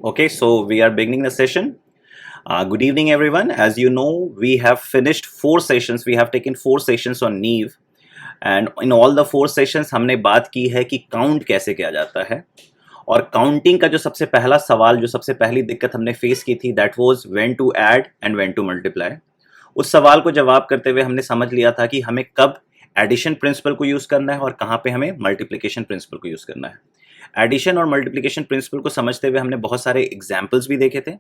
Okay, so we are beginning the session. Good evening, everyone. As you know, we have finished 4 sessions. We have taken 4 sessions on Neve, and in all the 4 sessions हमने बात की है कि count कैसे किया जाता है. और काउंटिंग का जो सबसे पहला सवाल, जो सबसे पहली दिक्कत हमने फेस की थी, that was when to add and when to multiply. उस सवाल को जवाब करते हुए हमने समझ लिया था कि हमें कब एडिशन प्रिंसिपल को यूज़ करना है और कहाँ पे हमें मल्टीप्लिकेशन प्रिंसिपल को यूज़ करना है. एडिशन और मल्टीप्लिकेशन प्रिंसिपल को समझते हुए हमने बहुत सारे एग्जाम्पल्स भी देखे थे.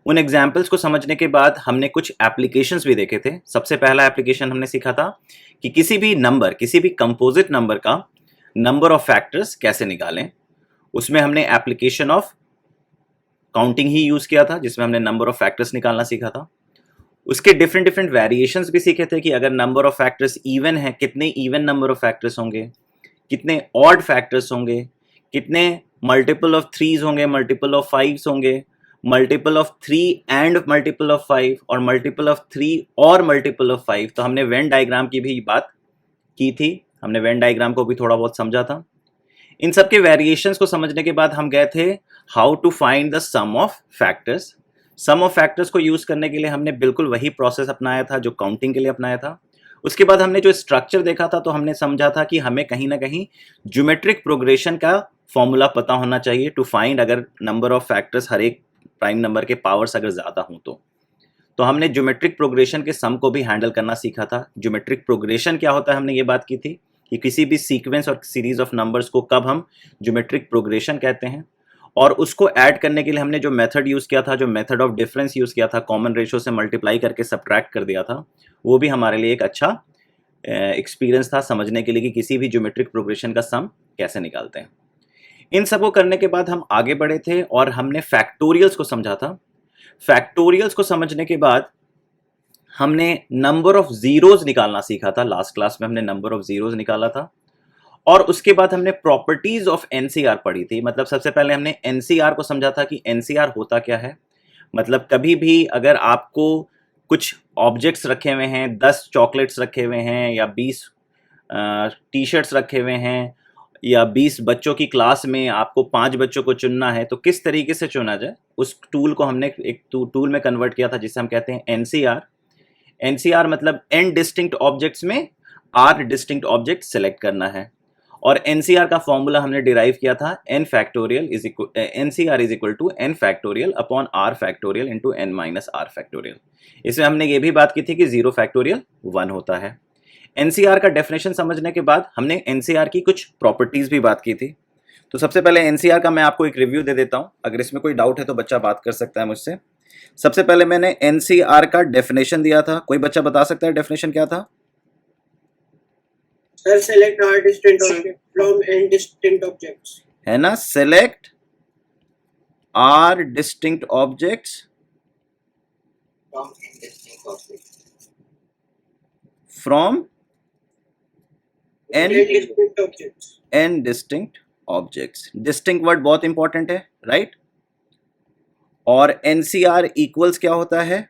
उन एग्जाम्पल्स को समझने के बाद हमने कुछ एप्लीकेशंस भी देखे थे. सबसे पहला एप्लीकेशन हमने सीखा था कि किसी भी नंबर, किसी भी कंपोजिट नंबर का नंबर ऑफ फैक्टर्स कैसे निकालें. उसमें हमने application of counting he use किया था, जिसमें हमने नंबर ऑफ फैक्टर्स निकालना सीखा था. उसके डिफरेंट वेरिएशंस भी सीखे थे कि अगर नंबर ऑफ फैक्टर्स इवन है, कितने इवन नंबर ऑफ फैक्टर्स होंगे, कितने ऑड फैक्टर्स होंगे, कितने मल्टीपल ऑफ थ्रीज होंगे, मल्टीपल ऑफ फाइव्स होंगे, multiple of three and multiple of five, और मल्टीपल ऑफ थ्री और मल्टीपल ऑफ फाइव. तो हमने वेन डायग्राम की भी बात की थी, हमने वेन डायग्राम को भी थोड़ा बहुत समझा था. इन सब के वेरिएशंस को समझने के बाद हम गए थे how to find the sum of factors. Sum of factors को यूज़ करने के लिए हमने बिल्कुल वही प्रोसेस अपनाया था जो काउंटिंग के लिए अपनाया था. उसके बाद हमने जो स्ट्रक्चर देखा था, तो हमने समझा था कि हमें कहीं ना कहीं ज्योमेट्रिक प्रोग्रेशन का फॉर्मूला पता होना चाहिए टू फाइंड अगर नंबर ऑफ फैक्टर्स हर एक प्राइम नंबर के पावर्स अगर ज़्यादा हों तो हमने ज्योमेट्रिक प्रोग्रेशन के सम को भी हैंडल करना सीखा था. ज्योमेट्रिक प्रोग्रेशन क्या होता है, हमने ये बात की थी कि किसी भी सीक्वेंस और सीरीज ऑफ नंबर्स को कब हम ज्योमेट्रिक प्रोग्रेशन कहते हैं. और उसको ऐड करने के लिए हमने जो मेथड यूज़ किया था, जो मेथड ऑफ डिफरेंस यूज़ किया था, कॉमन रेशो से मल्टीप्लाई करके सब्ट्रैक्ट कर दिया था, वो भी हमारे लिए एक अच्छा एक्सपीरियंस था समझने के लिए कि किसी भी ज्योमेट्रिक प्रोग्रेशन का सम कैसे निकालते हैं. इन सबको करने के बाद हम आगे बढ़े थे और हमने फैक्टोरियल्स को समझा था. फैक्टोरियल्स को समझने के बाद हमने नंबर ऑफ जीरोज निकालना सीखा था. लास्ट क्लास में हमने नंबर ऑफ जीरोज निकाला था. और उसके बाद हमने प्रॉपर्टीज ऑफ एनसीआर पढ़ी थी. मतलब सबसे पहले हमने एनसीआर को समझा था कि एनसीआर होता क्या है. मतलब कभी भी अगर आपको कुछ ऑब्जेक्ट्स रखे हुए हैं, 10 चॉकलेट्स रखे हुए हैं, या 20 टी शर्ट्स रखे हुए हैं, या 20 बच्चों की क्लास में आपको 5 बच्चों को चुनना है, तो किस तरीके से चुना जाए, उस टूल को हमने एक टूल में कन्वर्ट किया था जिसे हम कहते हैं एनसीआर. एनसीआर मतलब एन डिस्टिंक्ट ऑब्जेक्ट्स में आर डिस्टिंक्ट ऑब्जेक्ट सेलेक्ट करना है. और एनसीआर का फॉर्मूला हमने डिराइव किया था N factorial is equal NCR is equal to N factorial upon R factorial into N minus R factorial. इसमें हमने ये भी बात की थी कि 0 फैक्टोरियल 1 होता है. एनसीआर का डेफिनेशन समझने के बाद हमने एनसीआर की कुछ प्रॉपर्टीज भी बात की थी. तो सबसे पहले एनसीआर का मैं आपको एक रिव्यू दे देता हूं. अगर इसमें कोई डाउट है तो बच्चा बात कर सकता है मुझसे. सबसे पहले मैंने एनसीआर का डेफिनेशन दिया था. कोई बच्चा बता सकता है डेफिनेशन क्या था? Sir, select R distinct object from N distinct objects. है ना, select R distinct objects From N distinct objects. From N distinct objects. N distinct objects. Distinct word बहुत इंपॉर्टेंट है, राइट? और एनसीआर इक्वल्स क्या होता है?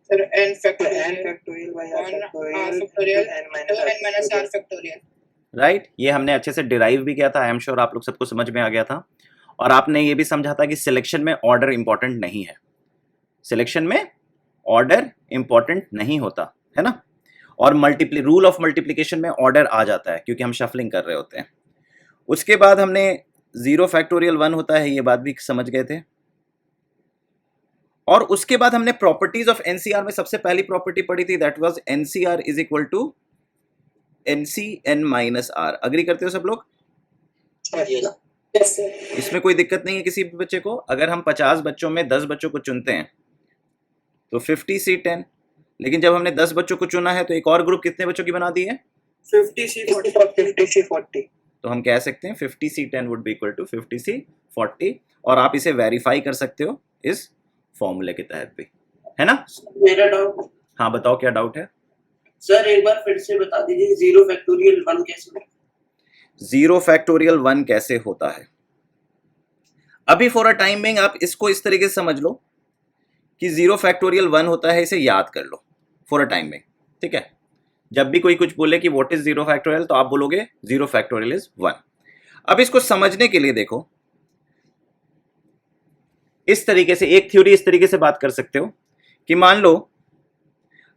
Sir, N factorial by R factorial N minus R factorial. Right ये हमने अच्छे से डिराइव भी किया था. आई एम श्योर आप लोग सबको समझ में आ गया था. और आपने ये भी समझा था कि सिलेक्शन में ऑर्डर इंपॉर्टेंट नहीं है. सिलेक्शन में ऑर्डर इंपॉर्टेंट नहीं होता है ना. और रूल ऑफ मल्टीप्लिकेशन में ऑर्डर आ जाता है क्योंकि हम शफलिंग कर रहे होते हैं. उसके बाद हमने 0 फैक्टोरियल 1 होता है, ये बात भी समझ गए थे. और उसके बाद हमने प्रॉपर्टीज ऑफ एनसीआर में सबसे पहली प्रॉपर्टी पढ़ी थी, that was NCR is equal to NC N minus R. Agree करते हो सब लोग? Yes, sir. इसमें कोई दिक्कत नहीं है किसी भी बच्चे को. अगर हम 50 बच्चों में 10 बच्चों को चुनते हैं तो 50C10. लेकिन जब हमने 10 बच्चों को चुना है तो एक और ग्रुप कितने बच्चों की बना दी है? 50C40. तो हम कह सकते हैं 50C10 would be equal to 50C40. और आप इसे वेरीफाई कर सकते हो इस फॉर्मूले के तहत भी, है ना. मेरा डाउट. हाँ बताओ क्या डाउट है? सर एक बार फिर से बता दीजिए 0 फैक्टोरियल 1 कैसे होगा? 0 फैक्टोरियल 1 कैसे होता है? अभी फॉर अ टाइम बिंग आप इसको इस तरीके से समझ लो कि 0 फैक्टोरियल 1 होता है, इसे याद कर लो फॉर अ टाइम बिंग. ठीक है, जब भी कोई कुछ बोले कि व्हाट इज 0 फैक्टोरियल तो आप बोलोगे 0 फैक्टोरियल इज 1. अब इसको समझने के लिए देखो इस तरीके से एक थ्योरी इस तरीके से बात कर सकते हो कि मान लो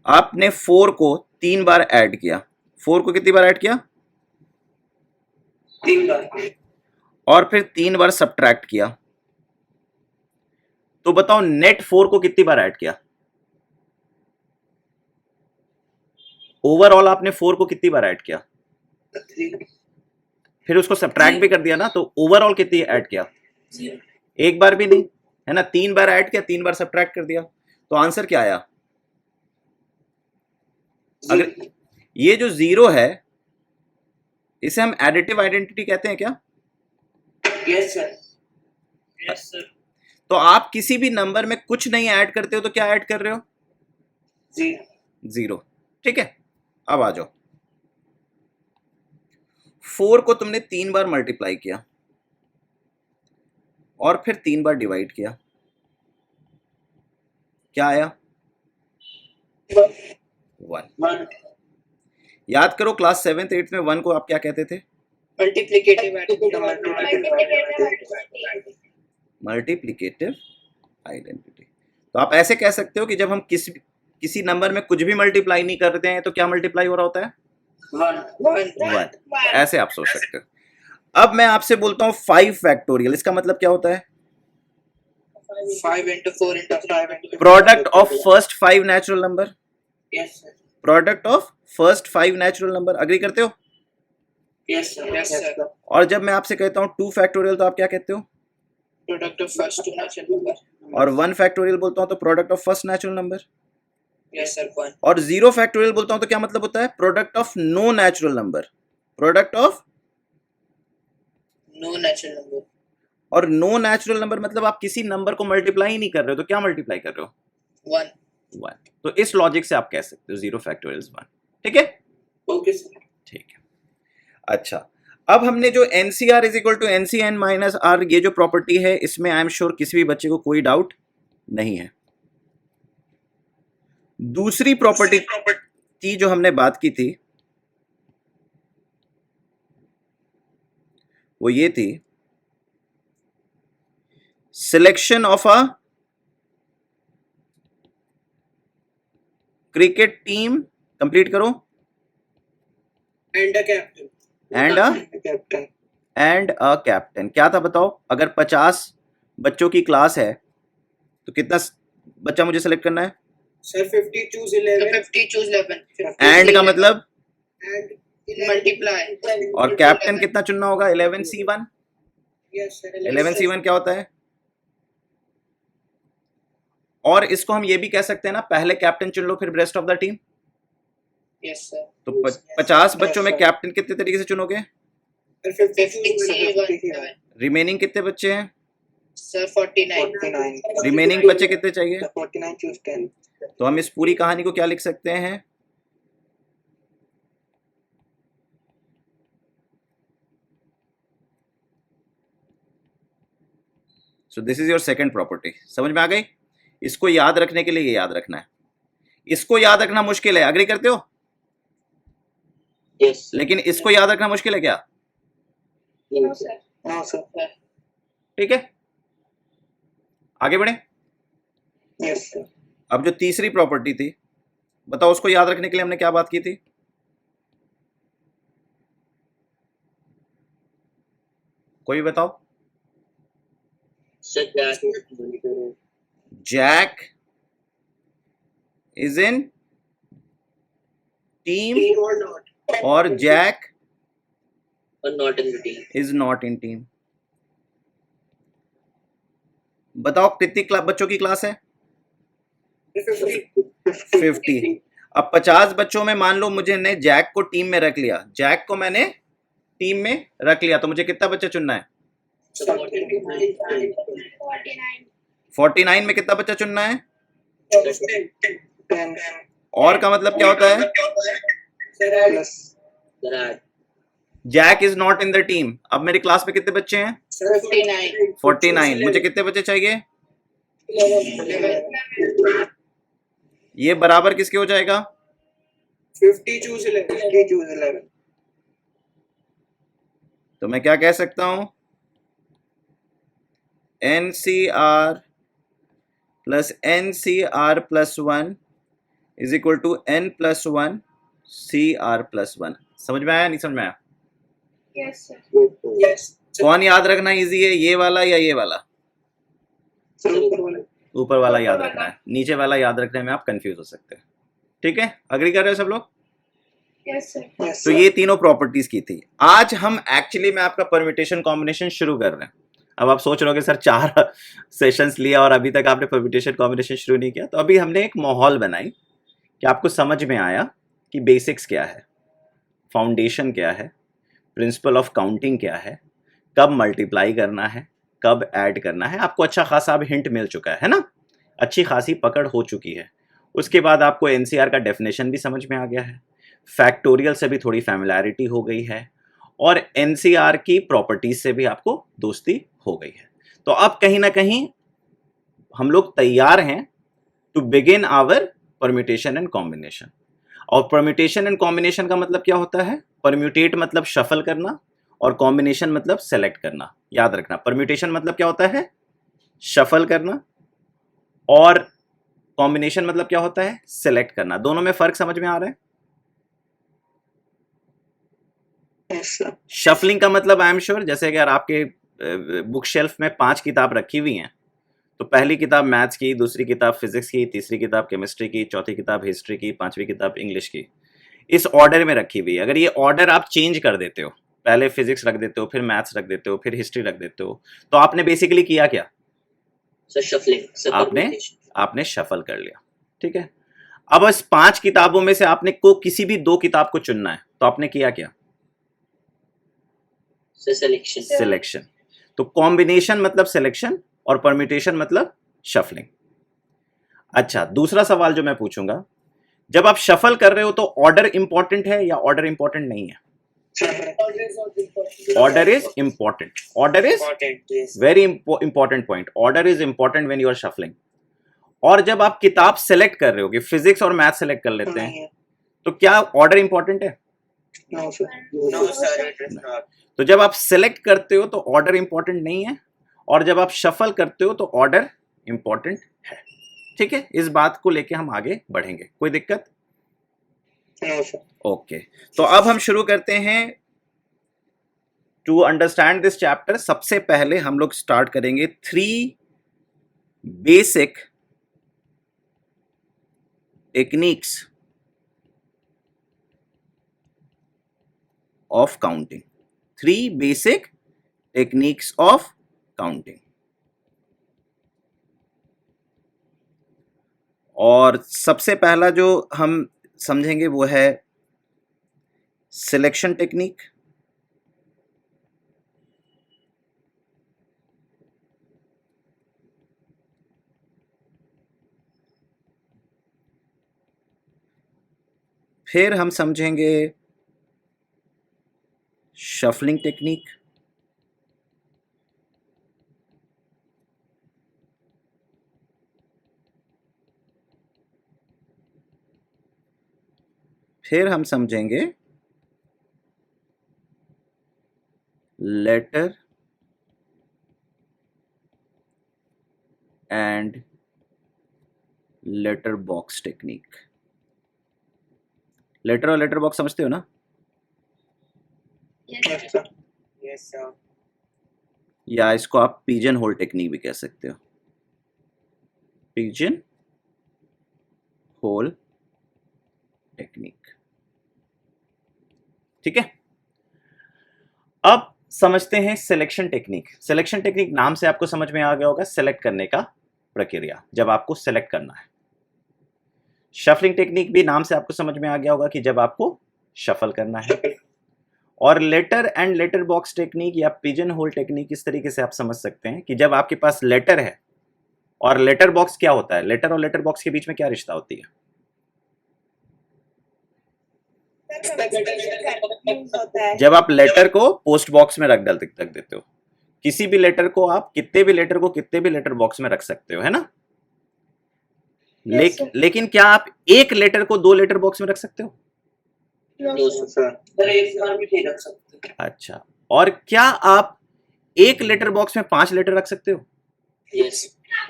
आपने 4 को 3 बार ऐड किया, 4 को कितनी बार ऐड किया? 3 बार। और फिर 3 बार सब्ट्रैक्ट किया, तो बताओ नेट 4 को कितनी बार ऐड किया? ओवरऑल आपने 4 को कितनी बार ऐड किया? 3। फिर उसको सब्ट्रैक्ट भी कर दिया ना, तो ओवरऑल कितनी ऐड किया? 0। एक बार भी नहीं, है ना? 3 बार ऐड किया, 3 बार सब्ट्रैक्ट कर दिया, तो आंसर क्या आया? अगर ये जो 0 है इसे हम एडिटिव आइडेंटिटी कहते हैं क्या? Yes sir. Yes sir. तो आप किसी भी नंबर में कुछ नहीं ऐड करते हो तो क्या ऐड कर रहे हो? 0। ठीक है, अब आ जाओ। 4 को तुमने 3 बार मल्टीप्लाई किया और फिर 3 बार डिवाइड किया, क्या आया? 1। याद करो क्लास 7th 8th में 1 को आप क्या कहते थे? Multiplicative identity. तो आप ऐसे कह सकते हो कि जब हम किसी नंबर में कुछ भी मल्टीप्लाई नहीं करते हैं तो क्या मल्टीप्लाई हो रहा होता है? 1। ऐसे आप सोच सकते हो। अब मैं आपसे बोलता हूं 5 फैक्टोरियल, इसका मतलब क्या होता है? 5 into 4 into 5 into product of first 5 natural number. Yes sir. Product of first 5 natural number, agree करते हो? Yes sir. Yes sir. और जब मैं आपसे कहता हूं 2 फैक्टोरियल तो आप क्या कहते हो? Product of first 2 natural number. और 1 फैक्टोरियल बोलता हूं तो product of first natural number. Yes sir 1। और 0 फैक्टोरियल बोलता हूं तो क्या मतलब होता है? Product of no natural number. Product of no natural number. और नो नेचुरल नंबर मतलब आप किसी नंबर को मल्टीप्लाई ही नहीं कर रहे हो, तो क्या मल्टीप्लाई कर रहे हो? 1। तो इस लॉजिक से आप कह सकते हो 0 फैक्टोरियल 1। ठीक है? Okay sir. ठीक है। अच्छा, अब हमने जो NCR is equal to NCN minus R ये जो प्रॉपर्टी है, इसमें आई एम श्योर किसी भी बच्चे को कोई डाउट नहीं है। दूसरी प्रॉपर्टी की जो हमने बात की थी वो ये थी, selection of a cricket team, complete करो। And a captain. And a captain क्या था बताओ? अगर 50 बच्चों की क्लास है तो कितना बच्चा मुझे सेलेक्ट करना है? Sir 50 choose 11। 50 चूज 11। एंड का मतलब? And multiply. और कैप्टन कितना चुनना होगा? 11C1। Yes sir. 11C1 क्या होता है? और इसको हम ये भी कह सकते हैं ना, पहले कैप्टन चुन लो फिर rest of the team. Yes sir. तो 50 बच्चों में कैप्टन कितने तरीके से चुनोगे? रिमेनिंग कितने बच्चे हैं सर? 49। रिमेनिंग बच्चे कितने चाहिए? 49 चूज 10। तो हम इस पूरी कहानी को क्या लिख सकते हैं? So this is your second property. समझ में आ गई? इसको याद रखने के लिए ये याद रखना है। इसको याद रखना मुश्किल है, अग्री करते हो? यस। लेकिन इसको याद रखना मुश्किल है क्या? No sir. No sir. ठीक है, आगे बढ़े। Yes sir. अब जो तीसरी प्रॉपर्टी थी बताओ, उसको याद रखने के लिए हमने क्या बात की थी? कोई बताओ। जैक इज इन टीम और Jack is not in team. बताओ कितनी बच्चों की क्लास है? 50। अब 50 बच्चों में मान लो मुझे ने जैक को टीम में रख लिया, जैक को मैंने टीम में रख लिया, तो मुझे कितना बच्चा चुनना है? 49 में कितना बच्चा चुनना है? 10। और का मतलब क्या होता है? Jack is not in the team. अब मेरी क्लास में कितने बच्चे हैं? 49। मुझे कितने बच्चे चाहिए? ये बराबर किसके हो जाएगा? 50 चूज 11। तो मैं क्या कह सकता हूं? NCR plus N C R plus 1 is equal to N plus 1 C R plus 1। समझ में आया नहीं समझ में आया? Yes sir. यस कौन याद रखना इजी है, ये वाला या ये वाला? ऊपर वाला याद रखना है, नीचे वाला याद रखने में आप कंफ्यूज हो सकते हैं। ठीक है, अग्री कर रहे हो सब लोग? Yes sir. तो ये तीनों प्रॉपर्टीज की थी। आज हम एक्चुअली में आपका परम्यूटेशन कॉम्बिनेशन शुरू कर रहे हैं। अब आप सोच रहे हो कि सर 4 सेशंस लिया और अभी तक आपने परम्यूटेशन कॉम्बिनेशन शुरू नहीं किया। तो अभी हमने एक माहौल बनाई कि आपको समझ में आया कि बेसिक्स क्या है, फाउंडेशन क्या है, प्रिंसिपल ऑफ काउंटिंग क्या है, कब मल्टीप्लाई करना है, कब ऐड करना है। आपको अच्छा खासा अब हिंट मिल चुका है ना, अच्छी खासी पकड़ हो चुकी है। उसके बाद आपको एनसीआर का डेफिनेशन भी समझ में आ गया है, फैक्टोरियल से भी थोड़ी फैमिलैरिटी हो गई है, और एनसीआर की प्रॉपर्टीज से भी आपको दोस्ती हो गई है। तो अब कहीं ना कहीं हम लोग तैयार हैं to begin our permutation and combination. और परम्यूटेशन एंड कॉम्बिनेशन का मतलब क्या होता है? परम्यूटेट मतलब शफल करना, और कॉम्बिनेशन मतलब सेलेक्ट करना। याद रखना, परम्यूटेशन मतलब क्या होता है? शफल करना, और कॉम्बिनेशन मतलब क्या होता है? सेलेक्ट करना। दोनों में फर्क समझ में आ रहा है? शफलिंग का मतलब आई एम श्योर, जैसे अगर आपके बुक शेल्फ में 5 किताब रखी हुई हैं, तो पहली किताब मैथ्स की, दूसरी किताब फिजिक्स की, तीसरी किताब केमिस्ट्री की, चौथी किताब हिस्ट्री की, पांचवी किताब इंग्लिश की, इस ऑर्डर में रखी हुई है। अगर ये ऑर्डर आप चेंज कर देते हो, पहले फिजिक्स रख देते हो, फिर मैथ्स रख देते हो, फिर हिस्ट्री रख देते हो, तो आपने बेसिकली किया क्या? आपने शफल कर लिया। ठीक है, अब इस 5 किताबों में से आपने को किसी भी 2 किताब को चुनना है, तो आपने किया क्या? सिलेक्शन। तो कॉम्बिनेशन मतलब सिलेक्शन और परम्यूटेशन मतलब शफलिंग। अच्छा, दूसरा सवाल जो मैं पूछूंगा, जब आप शफल कर रहे हो तो ऑर्डर इंपॉर्टेंट है या ऑर्डर इंपॉर्टेंट नहीं है? Order is important. Order is very important point. Order is important when you are shuffling. और जब आप किताब सेलेक्ट कर रहे हो, कि फिजिक्स और मैथ सेलेक्ट कर लेते हैं, तो क्या ऑर्डर इंपॉर्टेंट है? No sir, it is not. तो जब आप सेलेक्ट करते हो तो ऑर्डर इंपॉर्टेंट नहीं है, और जब आप शफल करते हो तो ऑर्डर इंपॉर्टेंट है। ठीक है, इस बात को लेके हम आगे बढ़ेंगे। कोई दिक्कत? No sir. ओके, तो अब हम शुरू करते हैं टू अंडरस्टैंड दिस चैप्टर। सबसे पहले हम लोग स्टार्ट करेंगे 3 basic techniques of counting. 3 basic techniques of counting. और सबसे पहला जो हम समझेंगे वो है सिलेक्शन टेक्निक, फिर हम समझेंगे शफलिंग टेक्निक, फिर हम समझेंगे letter and letter box technique. Letter और लेटर बॉक्स समझते हो ना? Yes sir. Yes sir. या इसको आप पिजन होल टेक्निक भी कह सकते हो। Pigeon hole technique. ठीक है, अब समझते हैं सिलेक्शन टेक्निक। सिलेक्शन टेक्निक नाम से आपको समझ में आ गया होगा, सेलेक्ट करने का प्रक्रिया, जब आपको सेलेक्ट करना है। शफलिंग टेक्निक भी नाम से आपको समझ में आ गया होगा कि जब आपको शफल करना है। और letter and letter box technique या पिजन होल टेक्निक इस तरीके से आप समझ सकते हैं कि जब आपके पास लेटर है, और लेटर बॉक्स क्या होता है? लेटर और लेटर बॉक्स के बीच में क्या रिश्ता होती है? जब आप लेटर को पोस्ट बॉक्स में रख देते हो, किसी भी लेटर को आप कितने भी लेटर बॉक्स में रख सकते हो, है ना? लेकिन क्या आप एक लेटर को 2 लेटर बॉक्स में रख सकते हो? No sir. एक बार भी नहीं रख सकते। अच्छा, और क्या आप एक लेटर बॉक्स में 5 लेटर रख सकते हो? Yes.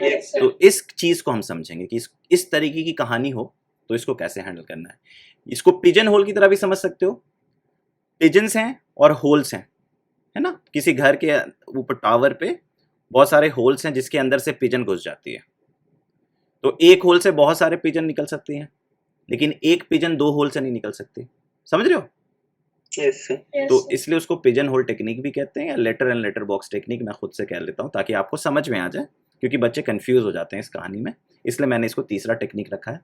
Yes. तो इस चीज को हम समझेंगे कि इस तरीके की कहानी हो तो इसको कैसे हैंडल करना है। इसको पिजन होल की तरह भी समझ सकते हो। पिजन्स हैं और होल्स हैं, है ना। किसी घर के ऊपर टावर पे बहुत सारे होल्स हैं जिसके अंदर से पिजन घुस जाती है। तो एक होल से बहुत सारे पिजन निकल सकती हैं, लेकिन एक पिजन दो होल से नहीं निकल सकती। समझ रहे हो? Yes. Sir. तो इसलिए उसको पिजन होल टेक्निक भी कहते हैं, या letter and letter box technique मैं खुद से कह लेता हूँ ताकि आपको समझ में आ जाए, क्योंकि बच्चे कंफ्यूज हो जाते हैं इस कहानी में, इसलिए मैंने इसको तीसरा टेक्निक रखा है।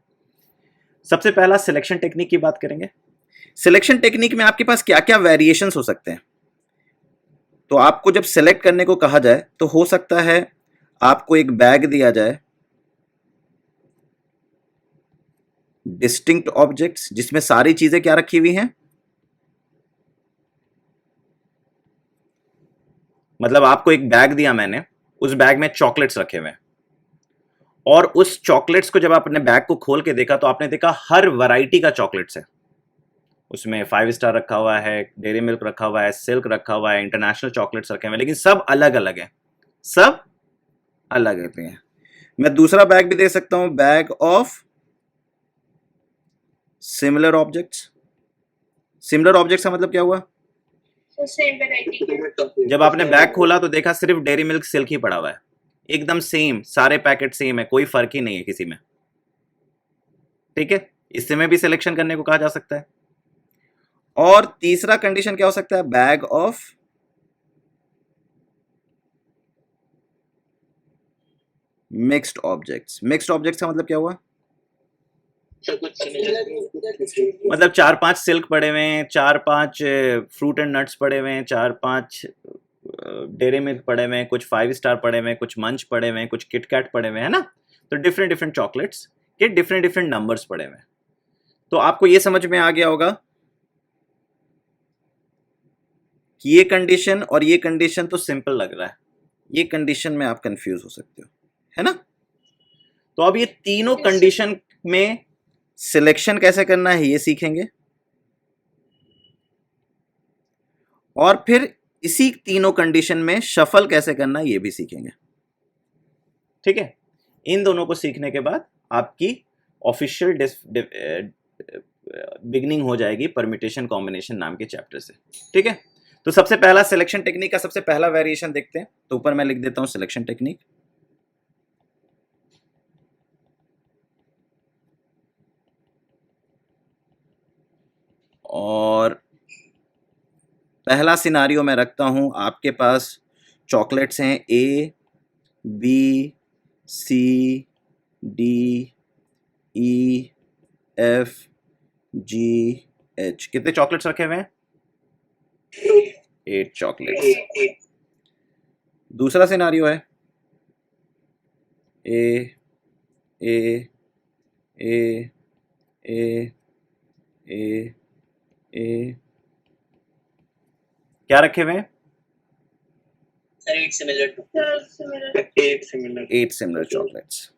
सबसे पहला सिलेक्शन टेक्निक की बात करेंगे। सिलेक्शन टेक्निक में आपके पास क्या क्या वेरिएशंस हो सकते हैं। तो आपको जब सेलेक्ट करने को कहा जाए तो हो सकता है आपको एक बैग दिया जाए, डिस्टिंक्ट ऑब्जेक्ट्स जिसमें सारी चीजें क्या रखी हुई हैं, मतलब आपको एक बैग दिया मैंने, उस बैग में चॉकलेट्स रखे हुए हैं, और उस चॉकलेट्स को जब आप अपने बैग को खोल के देखा तो आपने देखा हर वैरायटी का चॉकलेट्स है। उसमें 5 स्टार रखा हुआ है, डेयरी मिल्क रखा हुआ है, सिल्क रखा हुआ है, इंटरनेशनल चॉकलेट्स रखे हुए हैं, लेकिन सब अलग अलग हैं, सब अलग अलग हैं। मैं दूसरा बैग भी दे सकता हूं, bag of similar objects. Similar objects का मतलब क्या हुआ? Same variety. जब आपने बैग खोला तो देखा सिर्फ डेयरी मिल्क सिल्क ही पड़ा हुआ है, एकदम सेम, सारे पैकेट सेम है, कोई फर्क ही नहीं है किसी में। ठीक है, इससे में भी सिलेक्शन करने को कहा जा सकता है। और तीसरा कंडीशन क्या हो सकता है? Bag of mixed objects. Mixed objects का मतलब क्या हुआ? मतलब 4-5 सिल्क पड़े हुए हैं, 4-5 फ्रूट एंड नट्स पड़े हुए हैं, 4-5 डेयरी मिल्क पड़े हुए हैं, कुछ 5 स्टार पड़े हुए हैं, कुछ मंच पड़े हुए हैं, कुछ किटकैट पड़े हुए हैं, ना। तो डिफरेंट डिफरेंट चॉकलेट्स के डिफरेंट डिफरेंट नंबर्स पड़े हुए हैं। तो आपको ये समझ में आ गया होगा कि ये कंडीशन और ये कंडीशन तो सिंपल लग रहा है, ये कंडीशन में आप कंफ्यूज हो सकते हो, है ना। तो अब ये तीनों कंडीशन में सिलेक्शन कैसे करना है ये सीखेंगे, और फिर इसी तीनों कंडीशन में शफल कैसे करना है ये भी सीखेंगे। ठीक है, इन दोनों को सीखने के बाद आपकी ऑफिशियल बिगनिंग हो जाएगी परम्यूटेशन कॉम्बिनेशन नाम के चैप्टर से। ठीक है, तो सबसे पहला सिलेक्शन टेक्निक का सबसे पहला वेरिएशन देखते हैं। तो ऊपर मैं लिख देता हूं सिलेक्शन टेक्निक, और पहला सिनारियो मैं रखता हूं, आपके पास चॉकलेट्स हैं A B C D E F G H. कितने चॉकलेट्स रखे हुए हैं? 8 चॉकलेट्स। दूसरा सिनारियो है ए ए ए ए ए ए, क्या रखे हुए हैं? Sir, 8 similar to. 8 similar. 8 similar chocolates.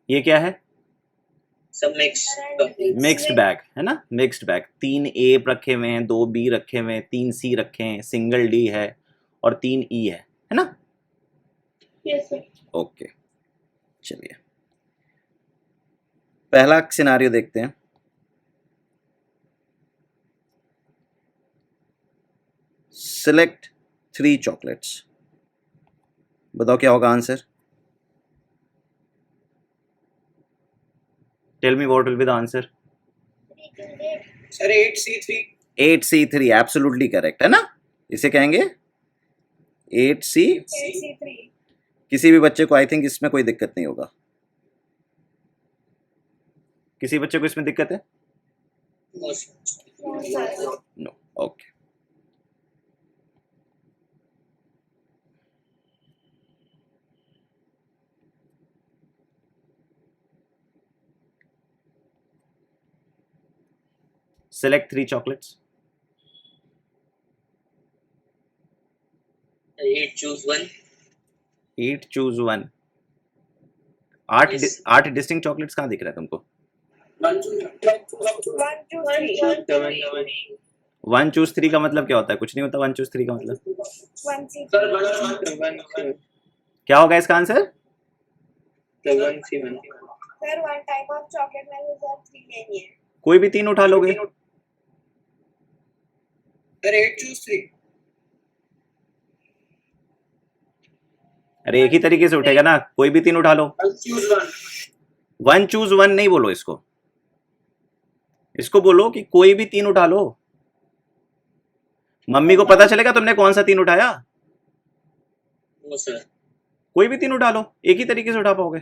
ये क्या है? Some मिक्स्ड बैग है ना, मिक्स्ड बैग। 3 ए रखे हुए हैं, 2 बी रखे हुए हैं, 3 सी रखे हैं, सिंगल डी है, और 3 ई है ना। Yes, sir. ओके, चलिए पहला सिनारियो देखते हैं। Select 3 chocolates. बताओ क्या होगा answer? Tell me what will be the answer? Sir, 8C3. 8C3 absolutely correct, है ना। इसे कहेंगे 8C। 8C3. किसी भी बच्चे को आई थिंक इसमें कोई दिक्कत नहीं होगा। किसी बच्चे को इसमें दिक्कत है? No, sir. No, okay. Select 3 chocolates. 8 choose 1. 8 choose 1। 8 Yes. 8 distinct chocolates कहाँ दिख रहा है तुमको? 1 choose 3. 1 चूज 3 का मतलब क्या होता है? कुछ नहीं होता 1 चूज 3 का मतलब। Sir, 1 क्या होगा इसका answer? 1 C1. Sir one type of chocolate में सर 3 लेनी है। कोई भी 3 उठा लोगे। Sir, 8 choose 3. अरे एक ही तरीके से उठेगा ना, कोई भी 3 उठा लो। 1 choose 1. 1 चूज 1 नहीं बोलो इसको, इसको बोलो कि कोई भी 3 उठा लो। मम्मी को पता चलेगा तुमने कौन सा 3 उठाया। No sir. कोई भी 3 उठा लो, एक ही तरीके से उठा पाओगे।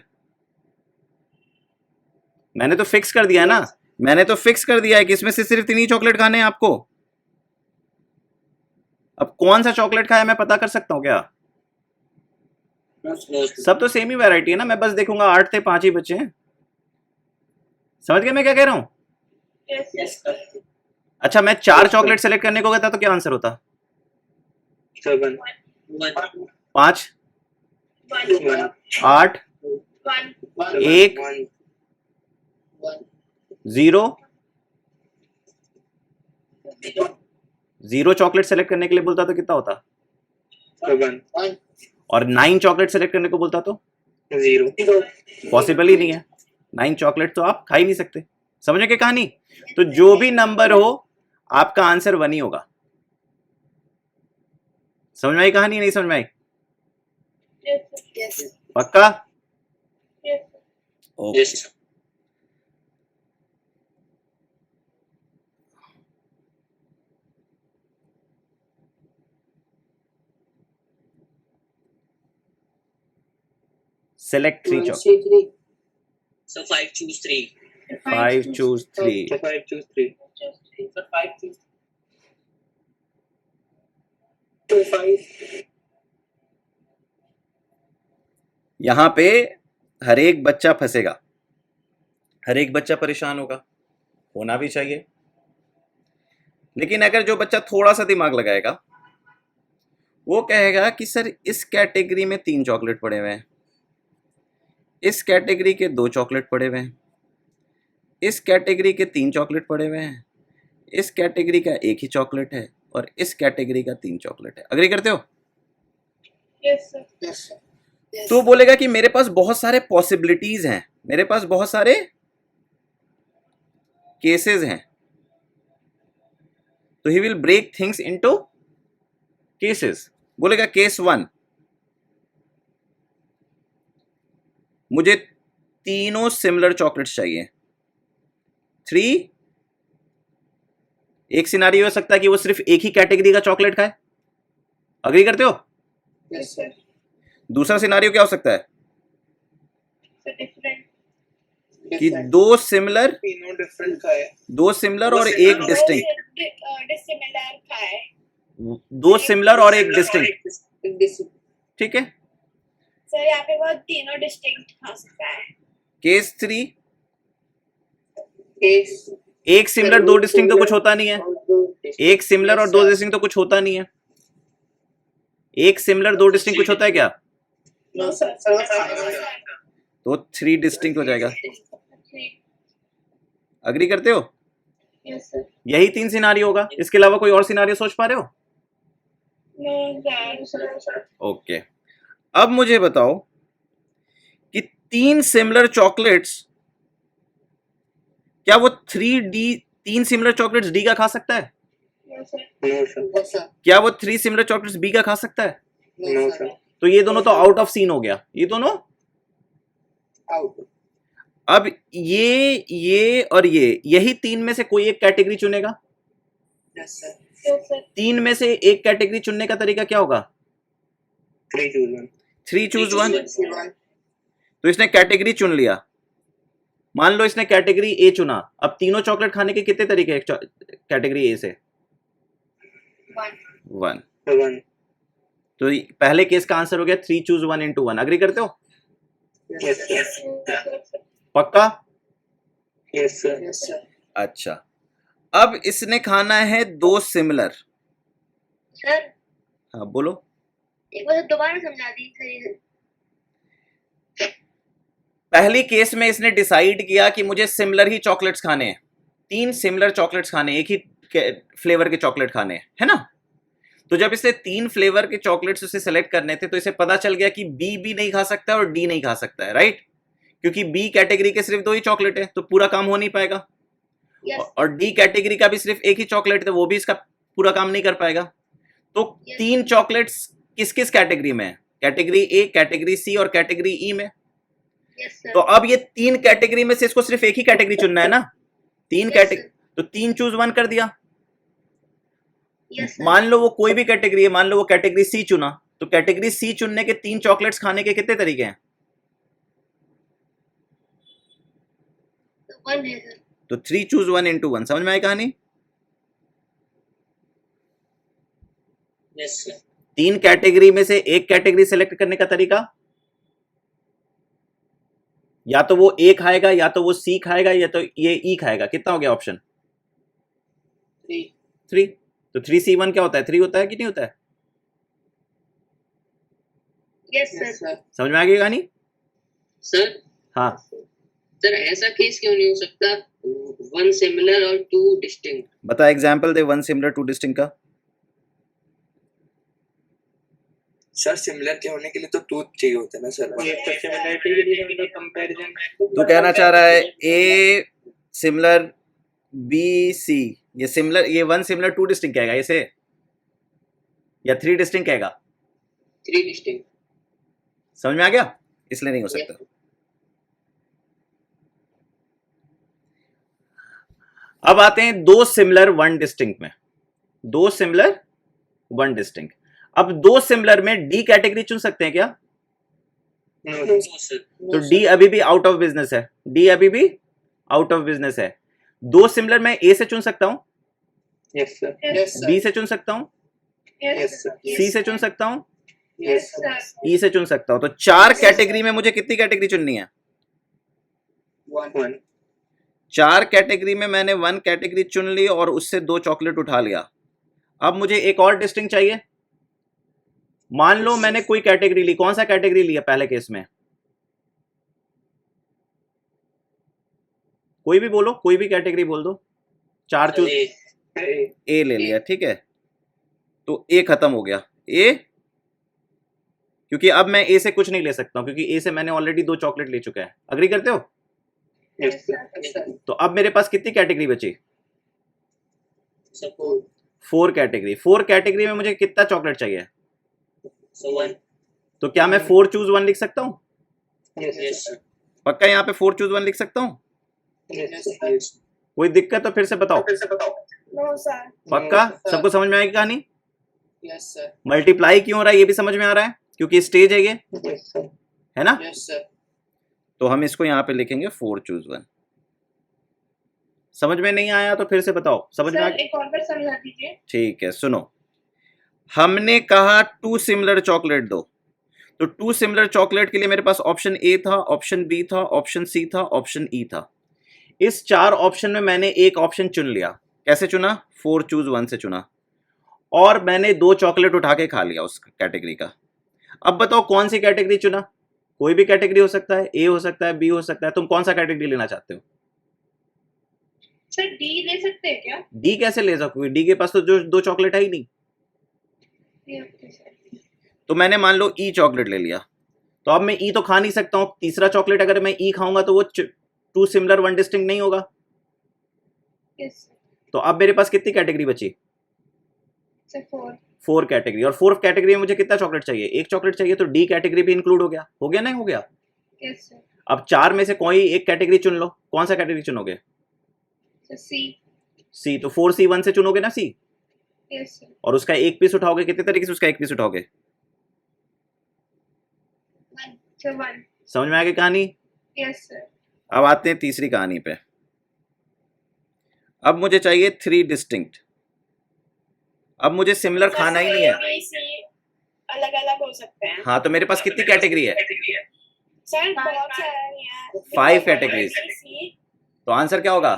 मैंने तो फिक्स कर दिया है ना, मैंने तो फिक्स कर दिया है कि इसमें से सिर्फ 3 ही चॉकलेट खाने हैं आपको। अब कौन सा चॉकलेट खाया मैं पता कर सकता हूँ क्या? No sir. सब तो सेम ही वैरायटी है ना, मैं बस देखूंगा 8 थे 5 ही बचे हैं। समझ गए मैं क्या कह रहा हूँ? Yes sir. अच्छा मैं 4 चॉकलेट सेलेक्ट करने को कहता तो क्या आंसर होता? 7. 5 1. 8 1 0 0 चॉकलेट सेलेक्ट करने के लिए बोलता तो कितना होता? 1. और 9 चॉकलेट सेलेक्ट करने को बोलता तो 0. पॉसिबल ही नहीं है। 9 चॉकलेट तो आप खा ही नहीं सकते। समझे क्या कहानी? तो जो भी नंबर हो आपका आंसर 1 ही होगा। समझ में आई कहानी? नहीं समझ में आई? यस पक्का? Yes okay. Yes sir. Select 3 chocolate. So 5 choose 3. 5 choose 3. So 5 choose 3. Sir, 5 choose 2 5. यहां पे हर एक बच्चा फंसेगा, हर एक बच्चा परेशान होगा, होना भी चाहिए। लेकिन अगर जो बच्चा थोड़ा सा दिमाग लगाएगा वो कहेगा कि सर इस कैटेगरी में 3 चॉकलेट पड़े हुए हैं, इस कैटेगरी के 2 चॉकलेट पड़े हुए हैं, इस कैटेगरी के 3 चॉकलेट पड़े हुए हैं, इस कैटेगरी का 1 ही चॉकलेट है और इस कैटेगरी का 3 चॉकलेट है। अग्री करते हो? यस सर तो बोलेगा कि मेरे पास बहुत सारे पॉसिबिलिटीज हैं, मेरे पास बहुत सारे केसेस हैं। तो he will break things into cases. बोलेगा केस 1, मुझे तीनों सिमिलर चॉकलेट्स चाहिए। 3, एक सिनारियो हो सकता है कि वो सिर्फ एक ही कैटेगरी का चॉकलेट खाए। अग्री करते हो? Yes sir. दूसरा सिनारियो क्या हो सकता है डिफरेंट कि 2 सिमिलर, तीनों डिफरेंट का है. 2 सिमिलर और 1 डिस्टिंक्ट। डिसिमिलर का है 2 सिमिलर और 1 डिस्टिंक्ट, ठीक है। सर यहाँ पे वो तीनों डिस्टिंक्ट खा सकता है केस 3, केस एक सिमिलर 2 डिस्टिंक्ट तो कुछ होता नहीं है। एक सिमिलर और 2 डिस्टिंक्ट तो कुछ होता नहीं है। एक सिमिलर 2 डिस्टिंक्ट कुछ होता है क्या? No sir. तो 3 डिस्टिंक्ट हो जाएगा। अग्री करते हो? यस सर यही 3 सिनारियो होगा, इसके अलावा कोई और सिनारियो सोच पा रहे हो? No sir okay. अब मुझे बताओ कि 3 सिमिलर चॉकलेट्स, क्या वो 3 सिमिलर चॉकलेट्स डी का खा सकता है? No sir. क्या वो 3 सिमिलर चॉकलेट्स बी का खा सकता है? No sir. तो ये दोनों तो आउट ऑफ सीन हो गया, ये दोनों। आउट. अब ये और ये, यही 3 में से कोई एक कैटेगरी चुनेगा। Yes sir. 3 में से एक कैटेगरी चुनने का तरीका क्या होगा? 3 choose 1. 3 चूज 1। 1. तो इसने कैटेगरी चुन लिया। मान लो इसने कैटेगरी ए चुना। अब तीनों चॉकलेट खाने के कितने तरीके हैं कैटेगरी ए से? 1। 1. तो पहले केस का आंसर हो गया 3 चूज 1 into 1। अग्री करते हो? Yes sir. पक्का? Yes sir. Yes sir. अच्छा, अब इसने खाना है 2 सिमिलर। सर हाँ बोलो। एक बार दोबारा समझा दी सही। पहली केस में इसने डिसाइड किया कि मुझे सिमिलर ही चॉकलेट्स खाने हैं, 3 सिमिलर चॉकलेट्स खाने हैं, एक ही फ्लेवर के चॉकलेट खाने हैं, है ना। तो जब इसे 3 फ्लेवर के चॉकलेट्स उसे सेलेक्ट करने थे तो इसे पता चल गया कि बी भी नहीं खा सकता है और डी नहीं खा सकता है, राइट, क्योंकि बी कैटेगरी के सिर्फ 2 ही चॉकलेट है तो पूरा काम हो नहीं पाएगा। यस और डी कैटेगरी का भी सिर्फ एक ही चॉकलेट है, वो भी इसका पूरा काम नहीं कर पाएगा। तो Yes. 3 चॉकलेट्स किस किस कैटेगरी में है? कैटेगरी ए, कैटेगरी सी और कैटेगरी ई में। Yes sir. तो अब ये 3 कैटेगरी में से इसको सिर्फ एक ही कैटेगरी चुनना है ना, 3 Yes, कैटेगरी, sir. तो 3 चूज 1 कर दिया। Yes sir. मान लो वो कोई भी कैटेगरी है, मान लो वो कैटेगरी सी चुना, तो कैटेगरी सी चुनने के 3 चॉकलेट्स खाने के कितने तरीके हैं? तो 1 है सर। तो 3 चूज 1 into 1। समझ में आई कहानी? Yes sir. 3 कैटेगरी में से एक कैटेगरी सेलेक्ट करने का तरीका, या तो वो ए खाएगा, या तो वो सी खाएगा, या तो ये ई खाएगा। कितना हो गया ऑप्शन? 3। तो 3C1 क्या होता है? 3 होता है कि नहीं होता है? Yes sir. समझ में आ गई कहानी? सर हाँ, सर ऐसा केस क्यों नहीं हो सकता 1 सिमिलर और 2 डिस्टिंक्ट? बता एग्जाम्पल दे 1 सिमिलर 2 डिस्टिंक्ट का। सर सिमिलर के होने के लिए तो 2 चाहिए होता है ना सर। ये तो सिमिलरिटी के लिए मतलब कंपैरिजन। तू कहना चाह रहा है ए सिमिलर बी सी, ये सिमिलर, ये 1 सिमिलर 2 डिस्टिंक्ट कहेगा इसे, या 3 डिस्टिंक्ट कहेगा? 3 डिस्टिंक्ट। समझ में आ गया? इसलिए नहीं हो सकता। अब आते हैं 2 सिमिलर 1 डिस्टिंक्ट में। 2 सिमिलर 1 डिस्टिंक्ट। अब 2 सिमिलर में डी कैटेगरी चुन सकते हैं क्या? No sir. तो डी अभी भी आउट ऑफ बिजनेस है, डी अभी भी आउट ऑफ बिजनेस है। 2 सिमिलर में ए से चुन सकता हूं, यस सर। Yes, बी से चुन सकता हूं, yes, सर। सी से चुन सकता हूं, yes, sir. ई से चुन सकता हूं। तो 4 कैटेगरी में मुझे कितनी कैटेगरी चुननी है? 1 4 कैटेगरी में मैंने 1 कैटेगरी चुन ली और उससे 2 चॉकलेट उठा लिया। अब मुझे एक और डिस्टिंक्ट चाहिए। मान लो मैंने कोई कैटेगरी ली, कौन सा कैटेगरी लिया पहले केस में? कोई भी बोलो, कोई भी कैटेगरी बोल दो। 4 चूज, ए ले लिया, ठीक है। तो ए खत्म हो गया, ए, क्योंकि अब मैं ए से कुछ नहीं ले सकता हूं, क्योंकि ए से मैंने ऑलरेडी 2 चॉकलेट ले चुका है। अग्री करते हो? Yes, sir. तो अब मेरे पास कितनी कैटेगरी बची? Suppose 4 category. 4 कैटेगरी में मुझे कितना चॉकलेट चाहिए? सो 1। तो क्या मैं 4 चूज 1 लिख सकता हूं? Yes sir. पक्का यहाँ पे 4 चूज 1 लिख सकता हूं? यस कोई दिक्कत तो फिर से बताओ। No, sir. पक्का सबको समझ में आएगी कहानी? Yes sir. मल्टीप्लाई क्यों हो रहा है ये भी समझ में आ रहा है, क्योंकि स्टेज है ये, है ना। Yes sir. तो हम इसको यहाँ पे लिखेंगे 4 चूज 1। समझ में नहीं आया तो फिर से बताओ। समझ में आ Sir, एक और बार समझा दीजिए. ठीक है, सुनो। हमने कहा 2 सिमिलर चॉकलेट दो, तो 2 सिमिलर चॉकलेट के लिए मेरे पास ऑप्शन ए था, ऑप्शन बी था, ऑप्शन सी था, ऑप्शन ई था। इस 4 ऑप्शन में मैंने एक ऑप्शन चुन लिया। कैसे चुना? 4 चूज 1 से चुना, और मैंने 2 चॉकलेट उठा के खा लिया उस कैटेगरी का। अब बताओ कौन सी कैटेगरी चुना? कोई भी कैटेगरी हो सकता है, ए हो सकता है, बी हो सकता है। तुम कौन सा कैटेगरी लेना चाहते हो? Sir, D ले सकते हैं क्या? डी कैसे ले सकोगे? डी के पास तो जो 2 चॉकलेट है ही नहीं। Okay, sir. तो मैंने मान लो ई चॉकलेट ले लिया, तो अब मैं ई तो खा नहीं सकता हूँ। तीसरा चॉकलेट अगर मैं ई खाऊंगा तो वो 2 सिमिलर 1 डिस्टिंक्ट नहीं होगा। Yes, sir. तो अब मेरे पास कितनी कैटेगरी बची? Sir, 4. 4 कैटेगरी। और 4 कैटेगरी में मुझे कितना चॉकलेट चाहिए? एक चॉकलेट चाहिए, तो डी कैटेगरी भी इंक्लूड हो गया। हो गया नहीं हो गया? Yes, sir. अब 4 में से कोई एक कैटेगरी चुन लो। कौन सा कैटेगरी चुनोगे? Sir, C. सी। तो 4C1 से चुनोगे ना सी, Yes, sir. और उसका एक पीस उठाओगे। कितने तरीके से उसका एक पीस उठाओगे? 1. Sir, 1. समझ में आ गई कहानी? Yes, sir. अब आते हैं तीसरी कहानी पे। अब मुझे चाहिए 3 डिस्टिंक्ट। अब मुझे सिमिलर खाना ही नहीं है। अलग अलग हो सकते हैं. हाँ, तो मेरे पास कितनी कैटेगरी है? सर, बहुत सारे हैं. 5 कैटेगरीज। तो आंसर क्या होगा?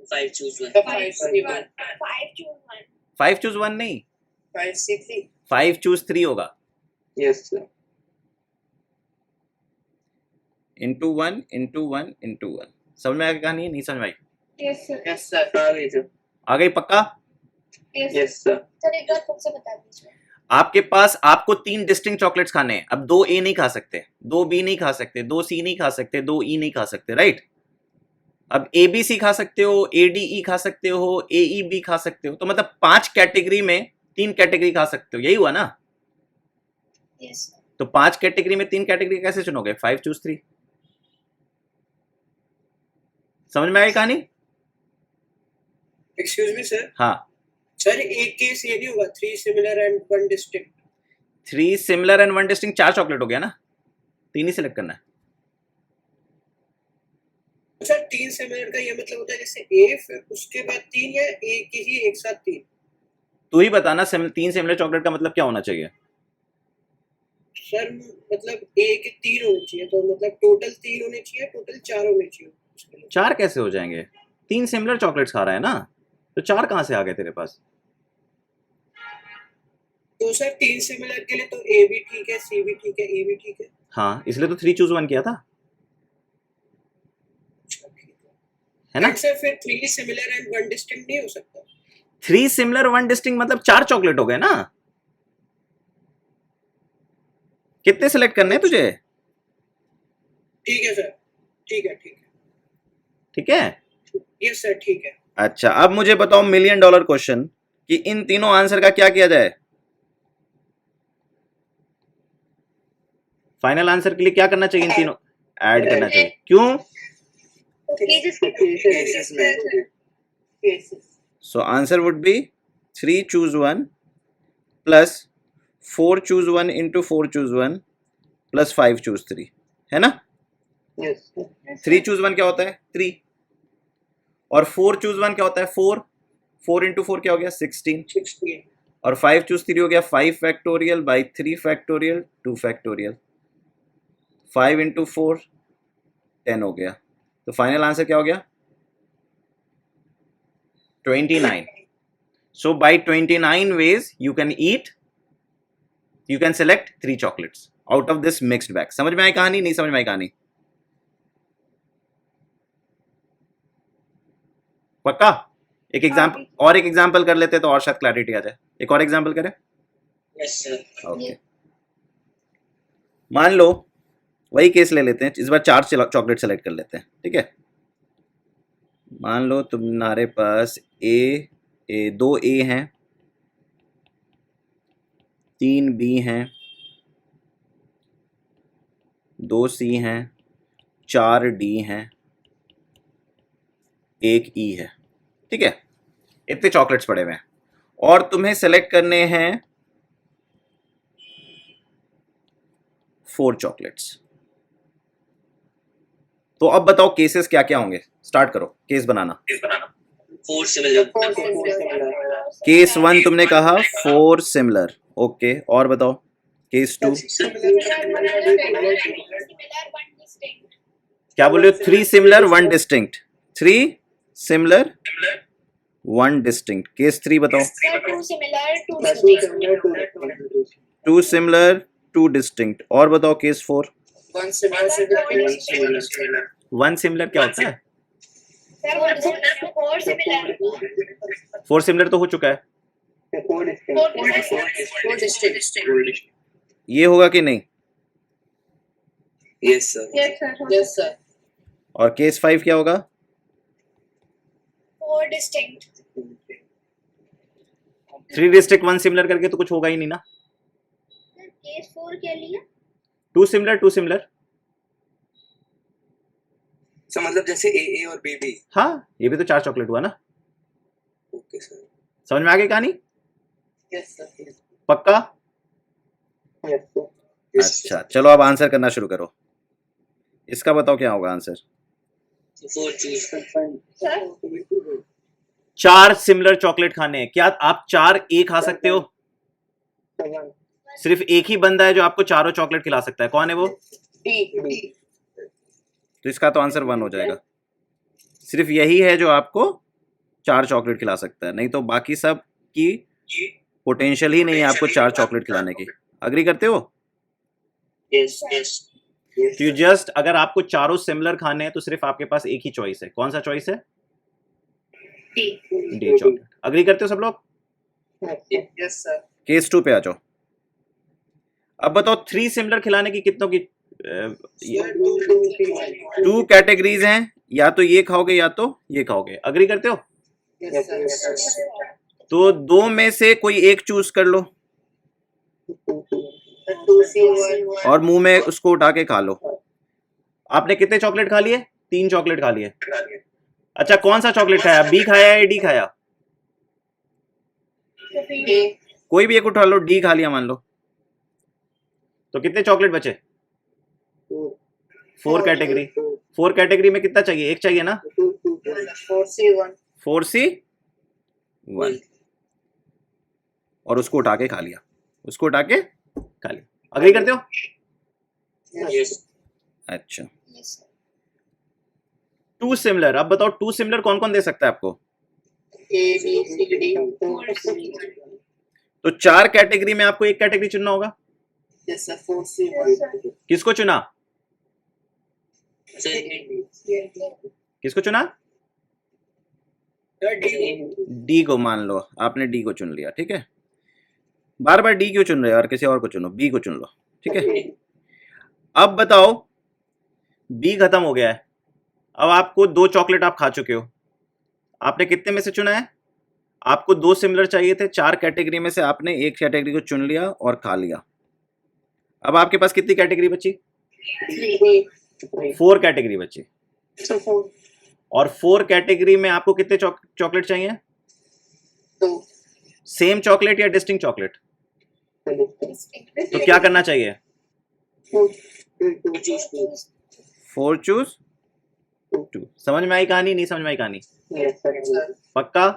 5 चूज 1। 5 choose 1. 5 चूज 1 नहीं, 5C3. 5 चूज 3 होगा yes sir into one into one into one. समझ में आएगा कहानी? नहीं समझ में आई? Yes, sir. यस सर आ गई सर आ गई पक्का? Yes. यस सर सर एक बार खुद से बता दीजिए। आपके पास आपको 3 डिस्टिंक्ट चॉकलेट्स खाने हैं। अब 2 ए नहीं खा सकते, 2 बी नहीं खा सकते, 2 सी नहीं खा सकते, 2 ई नहीं खा सकते, राइट? अब ए बी सी खा सकते हो, ए डी ई खा सकते हो, ए ई बी खा सकते हो। तो मतलब 5 कैटेगरी में 3 कैटेगरी खा सकते हो, यही हुआ ना? Yes sir. तो 5 कैटेगरी में 3 कैटेगरी कैसे चुनोगे? 5 चूज 3। समझ में आई कहानी? Excuse me, sir. हाँ। सर एक केस ये नहीं होगा 3 similar and 1 distinct. 3 similar and 1 distinct, 4 chocolate हो गया ना? 3 ही सिलेक्ट करना है। सर 3 सिमिलर का ये मतलब होता है जैसे ए फिर उसके बाद 3 या एक ही एक साथ 3? तू ही बताना 3 सिमिलर चॉकलेट का मतलब क्या होना चाहिए? सर मतलब ए के 3 होने चाहिए तो मतलब टोटल 3 होने चाहिए, टोटल 4 होने चाहिए उसके लिए। 4 कैसे हो जाएंगे? 3 सिमिलर चॉकलेट्स खा रहा है ना, तो 4 कहां से आ गए तेरे पास? तो सर 3 सिमिलर के लिए तो ए भी ठीक है, सी भी ठीक है, ए भी ठीक है। हाँ, इसलिए तो 3 चूज 1 किया था, अच्छा ठीक है ना? है सर फिर 3 सिमिलर एंड 1 डिस्टिंक्ट नहीं हो सकता? 3 सिमिलर 1 डिस्टिंक्ट मतलब 4 चॉकलेट हो गए ना? कितने सिलेक्ट करने हैं तुझे? ठीक है सर, ठीक है ठीक है, ठीक है? यस सर ठीक है। अच्छा, अब मुझे बताओ $1 मिलियन क्वेश्चन कि इन तीनों आंसर का क्या किया जाए? फाइनल आंसर के लिए क्या करना चाहिए? इन तीनों ऐड करना चाहिए। क्यों? Cases के केसेस में cases so answer would be 3 choose 1 plus 4 choose 1 into 4 choose 1 plus 5 choose 3, है ना? यस 3 चूज 1 क्या होता है? 3। और 4 चूज 1 क्या होता है? 4। 4 इंटू 4 क्या हो गया? 16। 16 और 5 चूज 3 हो गया 5 factorial by 3 factorial 2 factorial. 5 into 4 10 हो गया। तो फाइनल आंसर क्या हो गया? 29। So by 29 ways you can select 3 chocolates out of this mixed bag. समझ में आई कहानी? नहीं समझ में आई कहानी? पक्का? एक एग्जाम्पल कर लेते तो और शायद क्लैरिटी आ जाए। एक और एग्जाम्पल करें? Yes sir. ओके, मान लो वही केस ले लेते हैं, इस बार 4 चॉकलेट सेलेक्ट कर लेते हैं, ठीक है? मान लो तुम्हारे पास ए 2 ए हैं, 3 बी हैं, 2 सी हैं, 4 डी हैं, 1 ई है, ठीक है? इतने चॉकलेट्स पड़े हुए हैं और तुम्हें सेलेक्ट करने हैं 4 चॉकलेट्स। तो अब बताओ केसेस क्या क्या होंगे? स्टार्ट करो केस बनाना। 4 सिमिलर केस 1 तुमने कहा 4 सिमिलर, ओके, और बताओ केस 2 क्या बोल रहे हो? 3 similar 1 distinct, 3 similar 1 distinct. Case 3 बताओ। 2 similar, 2 distinct. 2 सिमिलर 2 डिस्टिंक्ट, और बताओ केस 4। 1 सिमिलर 1 सिमिलर क्या होता है? Sir, 4 similar. 4 सिमिलर तो हो चुका है, 4 डिस्टिंक्ट। ये होगा कि नहीं? Yes sir Yes, sir. Yes sir. और केस 5 क्या होगा? 4 distinct. 3 डिस्ट्रिक्ट 1 सिमिलर करके तो कुछ होगा ही नहीं ना। Sir, case 4 क्या लिया? 2 सिमिलर 2 सिमिलर, सर मतलब जैसे ए और बी बी। हाँ, ये भी तो 4 चॉकलेट हुआ ना। ओके सर समझ में आ गई कहानी? Yes sir. पक्का? Yes sir. अच्छा, चलो अब आंसर करना शुरू करो। इसका बताओ क्या होगा answer? 4 choose Sir, 4 similar chocolate खाने हैं। क्या आप 4 ए खा सकते हो? सिर्फ एक ही बंदा है जो आपको चारों चॉकलेट खिला सकता है, कौन है वो? डी तो इसका तो आंसर 1 हो जाएगा। सिर्फ यही है जो आपको 4 चॉकलेट खिला सकता है, नहीं तो बाकी सब की पोटेंशियल ही नहीं है आपको 4 चॉकलेट खिलाने की। अग्री करते हो? यस यस तो यू जस्ट, अगर आपको चारों सिमिलर खाने हैं तो सिर्फ आपके पास एक ही चॉइस है। कौन सा चॉइस है? D chocolate. अग्री करते हो सब लोग? Yes sir. केस 2 पे आ जाओ। अब बताओ 3 सिमिलर खिलाने की कितनों की? 2 कैटेगरीज हैं, या तो ये खाओगे या तो ये खाओगे। अग्री करते हो? Yes sir. तो 2 में से कोई एक चूज कर लो 2C1 और मुंह में उसको उठा के खा लो। आपने कितने चॉकलेट खा लिए? 3 चॉकलेट खा लिए। अच्छा, कौन सा चॉकलेट खाया? बी खाया या डी खाया? कोई भी एक उठा लो। डी खा लिया मान लो, तो कितने चॉकलेट बचे? 4 कैटेगरी। 4 कैटेगरी में कितना चाहिए? एक चाहिए ना? 4C1 4C1 और उसको उठा के खा लिया। उसको उठा के खा लिया। अग्री करते हो? यस अच्छा, 2 सिमिलर। अब बताओ 2 सिमिलर कौन कौन दे सकता है आपको? ABCD तो 4 कैटेगरी में आपको एक कैटेगरी चुनना होगा। Yes sir. 4C1 किसको चुना? किसको चुना? डी को। मान लो आपने डी को चुन लिया, ठीक है। बार बार डी क्यों चुन रहे हो? और किसी और को चुनो, बी को चुन लो, ठीक है। अब बताओ, बी खत्म हो गया है। अब आपको 2 चॉकलेट आप खा चुके हो। आपने कितने में से चुना है? आपको 2 सिमिलर चाहिए थे। 4 कैटेगरी में से आपने एक कैटेगरी को चुन लिया और खा लिया। अब आपके पास कितनी कैटेगरी बची? 4 कैटेगरी बची। और 4 कैटेगरी में आपको कितने चॉकलेट चाहिए? सेम चॉकलेट या डिस्टिंक्ट चॉकलेट? तो क्या करना चाहिए? 4 चूज 2। समझ में आई कहानी? नहीं समझ में आई कहानी? पक्का?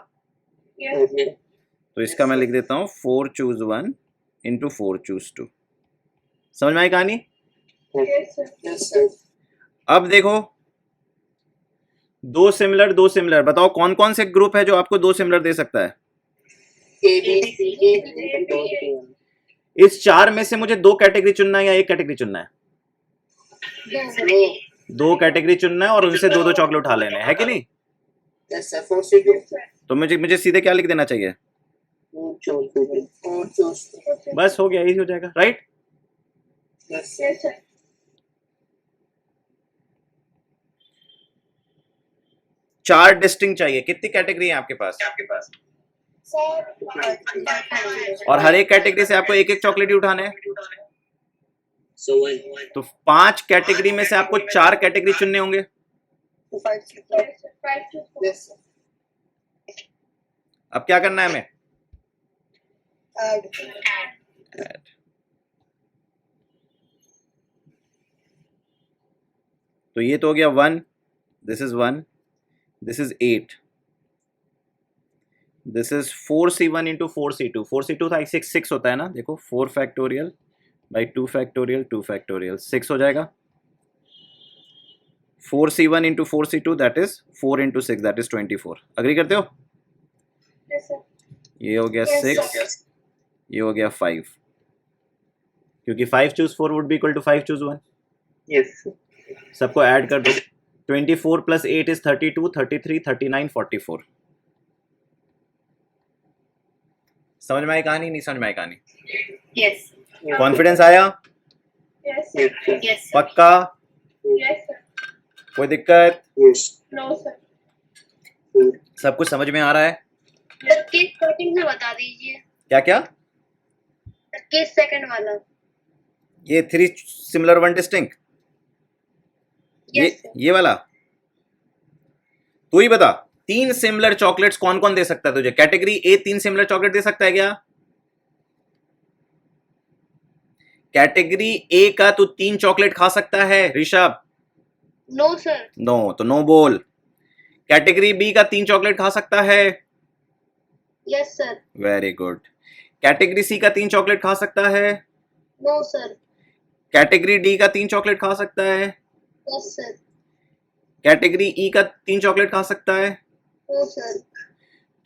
तो इसका मैं लिख देता हूं 4 चूज 1 इंटू 4 चूज 2। समझ में आई कहानी? अब देखो, 2 सिमिलर 2 सिमिलर। बताओ कौन कौन से ग्रुप है जो आपको 2 सिमिलर दे सकता है? इस 4 में से मुझे 2 कैटेगरी चुनना है या एक कैटेगरी चुनना है? 2 कैटेगरी चुनना है और उनसे 2-2 चॉकलेट उठा लेने हैं, है कि नहीं? Yes sir. 4C2 तो मुझे सीधे क्या लिख देना चाहिए? 4 choose 2 बस हो गया, इजी हो जाएगा, राइट? यस 4 डिस्टिंक्ट चाहिए। कितनी कैटेगरी है आपके पास? और हर एक कैटेगरी से आपको एक एक चॉकलेट ही उठाना है। So तो 5 कैटेगरी में से आपको 4 कैटेगरी चुनने होंगे। यस अब क्या करना है हमें? Add Add. तो ये तो हो गया 1, this is 1, this is 8, this is 4C1 into 4C2। 4C2 था 6 होता है ना, देखो 4 फैक्टोरियल बाई 2 फैक्टोरियल 2 फैक्टोरियल 6 हो जाएगा। 4C1 into 4C2 that is 4 into 6 that is 24। Agree करते हो? ये हो गया 6, ये हो गया 5, क्योंकि 5 choose 4 would be equal to 5 choose 1। Yes सबको ऐड कर दो। 24 प्लस 8 इज 32, 33, 39, 44। समझ में आई कहानी? नहीं समझ में आई कहानी? Yes. कॉन्फिडेंस आया? Yes. Yes. पक्का? Yes, sir. कोई दिक्कत? No, sir. सब कुछ समझ में आ रहा है? केस स्टार्टिंग से बता दीजिए। क्या क्या? केस सेकंड वाला। ये 3 सिमिलर 1 डिस्टिंक्ट, Yes, sir. ये वाला। तू ही बता, 3 सिमिलर चॉकलेट्स कौन कौन दे सकता है तुझे? कैटेगरी ए 3 सिमिलर चॉकलेट दे सकता है क्या? कैटेगरी ए का तू 3 चॉकलेट खा सकता है ऋषभ? No sir. नो, तो नो बोल। कैटेगरी बी का 3 चॉकलेट खा सकता है? Yes sir. Very good. Category C का 3 चॉकलेट खा सकता है? No sir. कैटेगरी डी का 3 चॉकलेट खा सकता है? Yes sir. कैटेगरी ई का 3 चॉकलेट खा सकता है? No sir.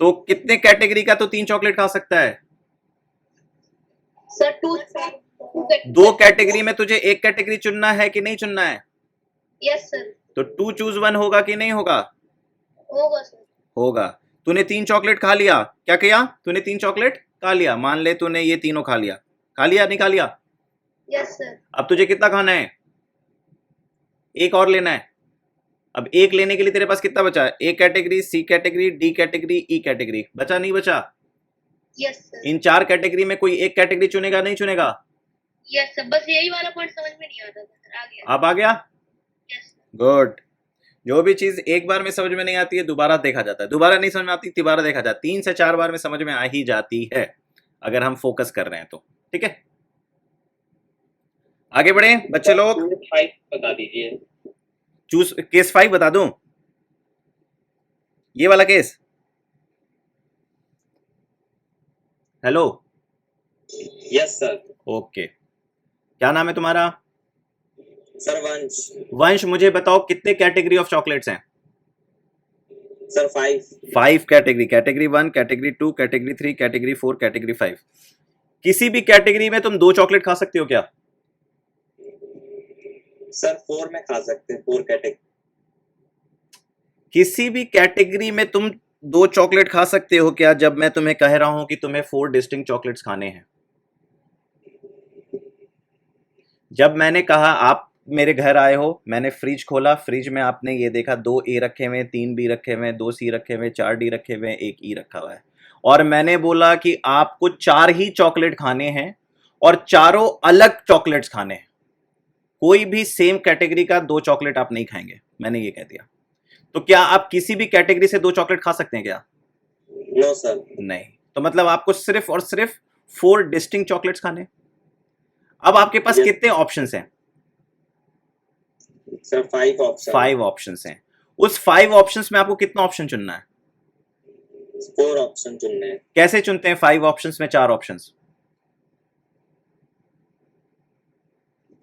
तो कितने कैटेगरी का तो 3 चॉकलेट खा सकता है? Sir, two. दो कैटेगरी में तुझे एक कैटेगरी चुनना है कि नहीं चुनना है? Yes, sir. तो 2 चूज 1 होगा कि नहीं होगा? होगा sir. होगा। तूने 3 चॉकलेट खा लिया, क्या किया? तूने 3 चॉकलेट खा लिया, मान ले तूने ये तीनों खा लिया, नहीं खा लिया? Yes, sir. अब तुझे कितना खाना है? एक और लेना है। अब एक लेने के लिए तेरे पास कितना बचा है? A category, C category, D category, E category, बचा नहीं बचा? Yes, sir. इन 4 कैटेगरी में कोई एक कैटेगरी चुनेगा नहीं चुनेगा? Yes, sir. बस यही वाला पॉइंट समझ में नहीं आता था सर, आ गया. अब आ गया? Yes, sir. गुड। जो भी चीज एक बार में समझ में नहीं आती है दोबारा देखा जाता है, दोबारा नहीं समझ में आती तिबारा देखा जाता है, 3 से 4 बार में समझ में आ ही जाती है अगर हम फोकस कर रहे हैं तो। ठीक है, आगे बढ़े बच्चे लोग। 5 बता दीजिए। चूज केस 5 बता दूं? ये वाला case. Hello, yes sir. Okay, क्या नाम है तुम्हारा? सर वंश। वंश, मुझे बताओ कितने कैटेगरी ऑफ चॉकलेट्स हैं? Sir 5। 5 category, category 1, category 2, category 3, category 4, category 5। किसी भी कैटेगरी में तुम 2 चॉकलेट खा सकते हो क्या? सर 4 में खा सकते हैं, 4 कैटेगरी। किसी भी कैटेगरी में तुम 2 चॉकलेट खा सकते हो क्या, जब मैं तुम्हें कह रहा हूं कि तुम्हें 4 डिस्टिंक्ट चॉकलेट्स खाने हैं? जब मैंने कहा आप मेरे घर आए हो, मैंने फ्रिज खोला, फ्रिज में आपने ये देखा 2 ए रखे हुए, 3 बी रखे हुए, 2 सी रखे हुए, 4 डी रखे हुए, 1 ई रखा हुआ है, और मैंने बोला कि आपको 4 ही चॉकलेट खाने हैं और चारों अलग चॉकलेट्स खाने हैं, कोई भी सेम कैटेगरी का 2 चॉकलेट आप नहीं खाएंगे, मैंने ये कह दिया। तो क्या आप किसी भी कैटेगरी से 2 चॉकलेट खा सकते हैं क्या? No sir. नहीं। तो मतलब आपको सिर्फ और सिर्फ 4 डिस्टिंक्ट चॉकलेट्स खाने। अब आपके पास Yes. कितने ऑप्शंस हैं? Sir 5 option. 5 ऑप्शंस हैं। उस 5 ऑप्शंस में आपको कितना ऑप्शन चुनना है? 4 ऑप्शन चुनने हैं। कैसे चुनते हैं 5 ऑप्शंस में 4 ऑप्शंस?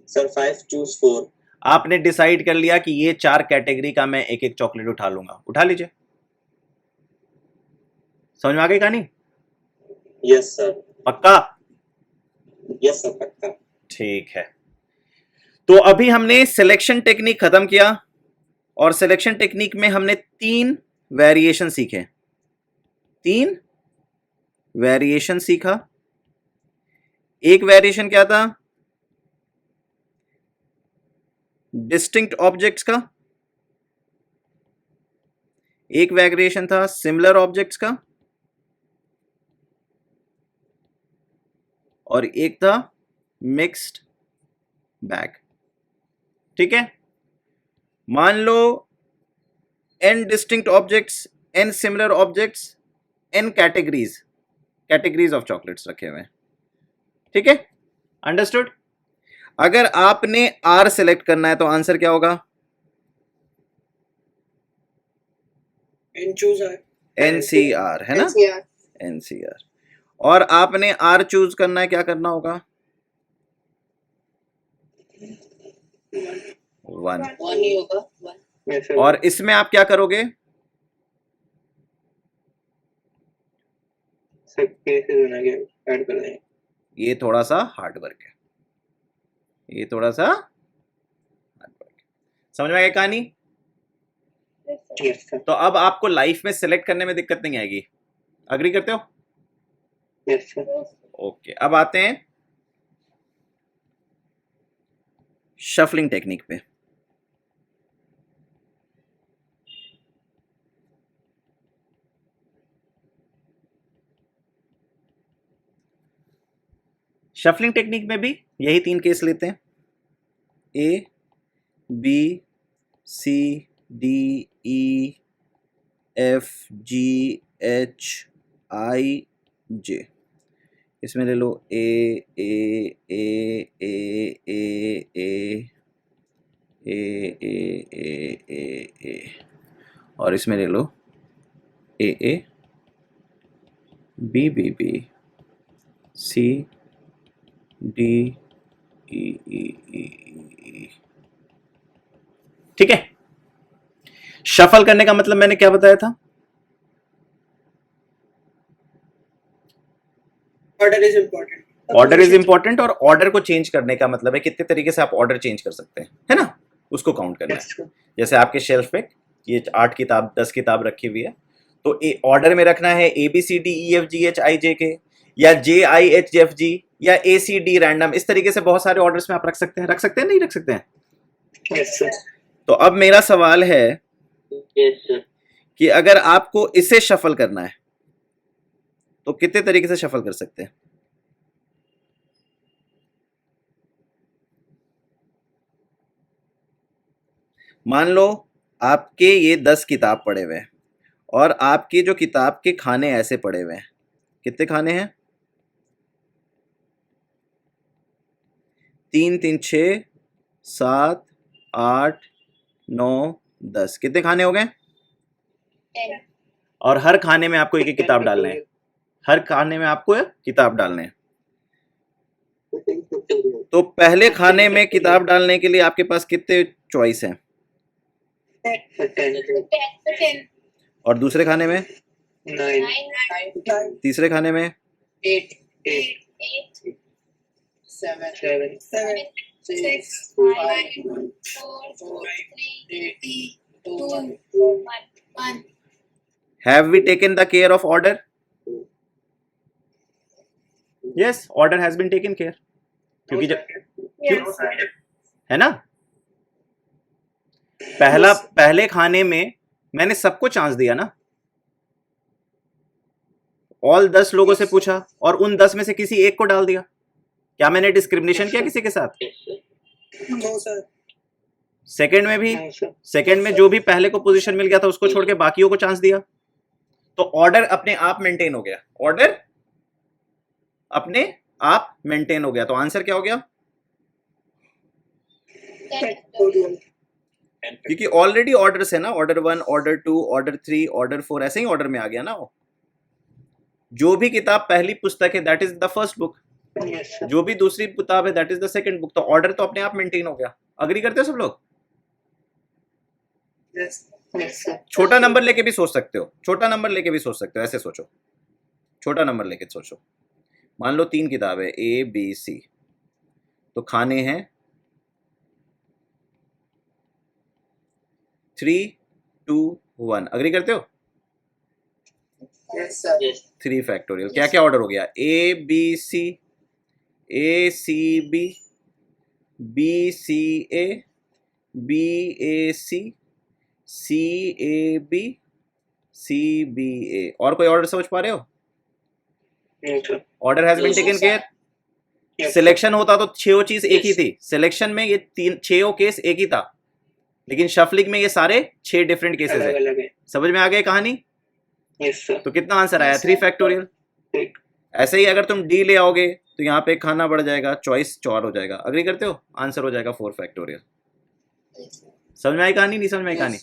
Sir 5 choose 4। आपने डिसाइड कर लिया कि ये 4 कैटेगरी का मैं एक एक चॉकलेट उठा लूंगा, उठा लीजिए। समझ में आ गई कहानी? Yes sir. पक्का? यस सर पक्का। ठीक है, तो अभी हमने सिलेक्शन टेक्निक खत्म किया और सिलेक्शन टेक्निक में हमने 3 वेरिएशन सीखे। 3 वेरिएशन सीखा। एक वेरिएशन क्या था? डिस्टिंक्ट ऑब्जेक्ट्स का। एक वेरिएशन था सिमिलर ऑब्जेक्ट्स का, और एक था मिक्स्ड बैग। ठीक है, मान लो n distinct objects, n similar objects, n categories of chocolates रखे हुए हैं। ठीक है, अंडरस्टूड? अगर आपने R सेलेक्ट करना है तो आंसर क्या होगा? NCR है ना? NCR। और आपने R चूज करना है, क्या करना होगा? 1 ही होगा। और इसमें आप क्या करोगे? सर केसेस ऐड कर देंगे। ये थोड़ा सा हार्ड वर्क है, ये थोड़ा सा हार्ड वर्क है। समझ में आ गई कहानी? Yes sir. तो अब आपको लाइफ में सिलेक्ट करने में दिक्कत नहीं आएगी। अग्री करते हो? Yes sir. ओके, अब आते हैं शफलिंग टेक्निक पे। शफलिंग टेक्निक में भी यही 3 केस लेते हैं, A B C D E F G H I J. इसमें ले लो ए ए ए ए ए ए ए ए ए ए ए, और इसमें ले लो A A B B B C D E E E. ठीक है, शफल करने का मतलब मैंने क्या बताया था? Order is important. Order is important, और ऑर्डर को चेंज करने का मतलब है कितने तरीके से आप ऑर्डर चेंज कर सकते हैं, है ना, उसको काउंट करना है। जैसे आपके शेल्फ पे ये 8 किताब 10 किताब रखी हुई है, तो ऑर्डर में रखना है ABCDEFGHIJK या JIHFG या ACD रैंडम, इस तरीके से बहुत सारे ऑर्डर्स में आप रख सकते हैं, नहीं रख सकते हैं। Yes sir. तो अब मेरा सवाल है यस सर। कि अगर आपको इसे शफल करना है तो कितने तरीके से शफल कर सकते हैं? मान लो आपके ये 10 किताब पड़े हुए हैं और आपके जो किताब के खाने ऐसे पड़े हुए हैं, कितने खाने हैं? 3 3 6 7 8 9 10, कितने खाने हो गए? 10. और हर खाने में आपको एक एक किताब डालने हैं, हर खाने में आपको एक किताब डालने हैं। तो पहले खाने में किताब डालने के लिए आपके पास कितने चॉइस हैं? 10. और दूसरे खाने में? 9 तीसरे खाने में? 8 8. 7 7. 6. 5. 4. 3. 2. 1. Have we taken the care of order? Yes, order has been taken care. क्योंकि जब Yes. है ना, पहले खाने में मैंने सबको चांस दिया ना, ऑल 10 लोगों से पूछा और उन 10 में से किसी एक को डाल दिया। क्या मैंने डिस्क्रिमिनेशन किया किसी के साथ? No sir. सेकंड में भी, सेकंड में जो भी पहले को पोजीशन मिल गया था उसको छोड़ के बाकियों को चांस दिया, तो ऑर्डर अपने आप मेंटेन हो गया, ऑर्डर अपने आप मेंटेन हो गया। तो आंसर क्या हो गया? 10. क्योंकि ऑलरेडी ऑर्डर्स है ना, ऑर्डर 1, ऑर्डर 2, ऑर्डर 3, ऑर्डर 4, ऐसे ही ऑर्डर में आ गया ना वो। जो भी किताब पहली पुस्तक है that is the first book, जो भी दूसरी किताब है that is the second book. तो ऑर्डर तो अपने आप मेंटेन हो गया। अग्री करते हो सब लोग? छोटा नंबर लेके भी सोच सकते हो, छोटा नंबर लेके भी सोच सकते हो, ऐसे सोचो, छोटा नंबर लेके सोचो। मान लो 3 किताब है ABC, तो खाने हैं 3 2 1। अग्री करते हो? Yes sir. 3 फैक्टोरियल। क्या क्या ऑर्डर हो गया? ABC, ACB, BCA, BAC, CAB, CBA। और कोई ऑर्डर समझ पा रहे हो? Order has been taken care. Selection होता तो 6 चीज एक ही थी, सिलेक्शन में ये 6 केस एक ही था, लेकिन शफलिंग में ये सारे 6 डिफरेंट केसेस है। समझ में आ गई कहानी? Yes sir. तो कितना आंसर आया? 3 फैक्टोरियल। ऐसे ही अगर तुम D ले आओगे तो यहाँ पे खाना बढ़ जाएगा, चॉइस 4 हो जाएगा। अग्री करते हो? आंसर हो जाएगा 4 फैक्टोरियल। समझ में आई कहानी? नहीं समझ में आई कहानी?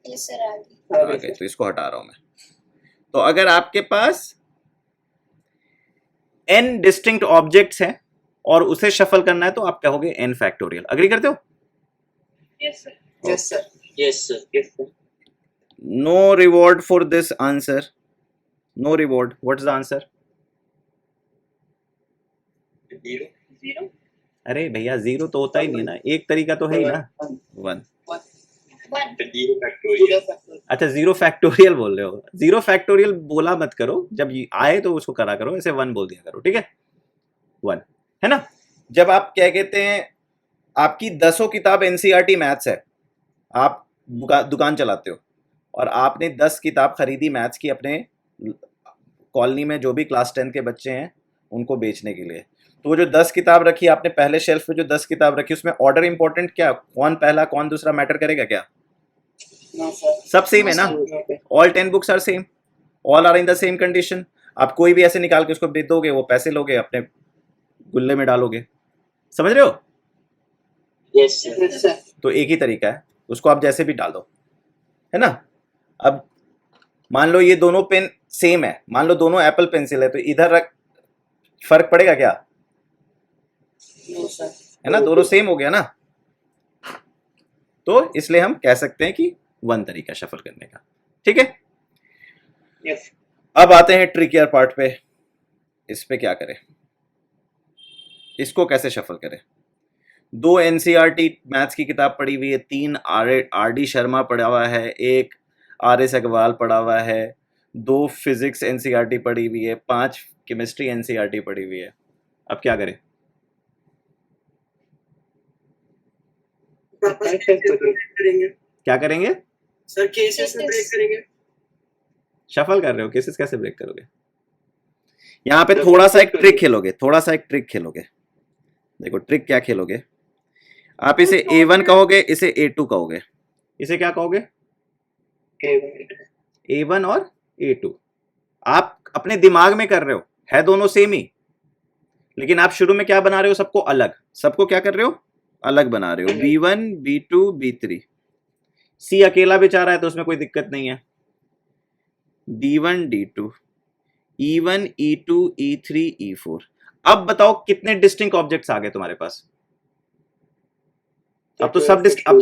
Yes sir. आगे. ओके, तो इसको हटा रहा हूं मैं। तो अगर आपके पास n डिस्टिंक्ट ऑब्जेक्ट्स हैं और उसे शफल करना है तो आप कहोगे n फैक्टोरियल। अग्री करते हो? Yes sir. Yes sir. Yes sir. Yes sir. No reward for this answer, no reward. What's the answer? 0. अरे भैया 0 तो होता ही नहीं ना, एक तरीका तो है ही ना, 1। 1. अच्छा 0 फैक्टोरियल बोल रहे हो? 0 फैक्टोरियल बोला मत करो, जब ये आए तो उसको करा करो, ऐसे 1 बोल दिया करो, ठीक है? 1 है ना। जब आप क्या कहते हैं, आपकी 10 किताब NCERT मैथ्स है, आप दुकान चलाते हो और आपने 10 किताब खरीदी मैथ्स की अपने कॉलोनी में जो भी क्लास 10 के बच्चे हैं उनको बेचने के लिए, तो वो जो 10 किताब रखी आपने पहले शेल्फ पे, जो 10 किताब रखी उसमें ऑर्डर इंपॉर्टेंट क्या, कौन पहला कौन दूसरा मैटर करेगा क्या? No sir. सब सेम है ना, all 10 books are same, all are in the same condition. आप कोई भी ऐसे निकाल के उसको बेच दोगे, वो पैसे लोगे अपने गुल्ले में डालोगे। समझ रहे हो? Yes sir. तो एक ही तरीका है, उसको आप जैसे भी डाल दो, है ना। अब मान लो ये दोनों पेन सेम है, मान लो दोनों एप्पल पेंसिल है, तो इधर रख, फर्क पड़ेगा क्या? No sir. है ना, दोनों सेम हो गया ना। तो इसलिए हम कह सकते हैं कि 1 तरीका शफल करने का, ठीक है। यस। अब आते हैं ट्रिकियर पार्ट पे, इस पे क्या करें। इसको कैसे शफल करें? 2 एनसीईआरटी मैथ्स की किताब पढ़ी हुई है, 3 आर डी शर्मा पढ़ा हुआ है, 1 आर एस अग्रवाल पढ़ा हुआ है, 2 फिजिक्स एनसीईआरटी पढ़ी हुई है, 5 केमिस्ट्री एनसीईआरटी पढ़ी हुई है। अब क्या करें? क्या करेंगे? सर केसेस में ब्रेक करेंगे। शफल कर रहे हो, केसेस कैसे ब्रेक करोगे? यहाँ पे थोड़ा सा एक ट्रिक खेलोगे, थोड़ा सा एक ट्रिक खेलोगे। देखो ट्रिक क्या खेलोगे, आप इसे A1 कहोगे, इसे A2 कहोगे, इसे क्या कहोगे? A1 और A2। आप अपने दिमाग में कर रहे हो, है दोनों सेम ही, लेकिन आप शुरू में क्या बना रहे हो? सबको अलग, सबको क्या कर रहे हो? अलग बना रहे हो। B1 B2 B3, C अकेला बेचारा है तो उसमें कोई दिक्कत नहीं है। D1 D2 E1 E2 E3 E4। अब बताओ कितने डिस्टिंक्ट ऑब्जेक्ट्स आ गए तुम्हारे पास? अब तो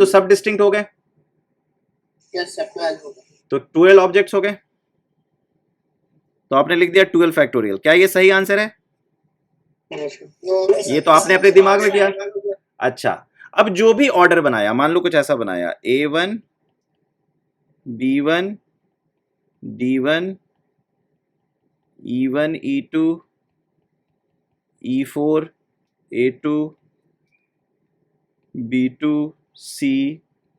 सब डिस्टिंक्ट हो गए। यस सर 12 होगा। तो 12 ऑब्जेक्ट्स हो गए, तो आपने लिख दिया 12 फैक्टोरियल। क्या ये सही आंसर है? ये तो आपने अपने दिमाग में किया। अच्छा, अब जो भी ऑर्डर बनाया, मान लो कुछ ऐसा बनाया, A1 B1 D1 E1 E2 E4 A2 B2 C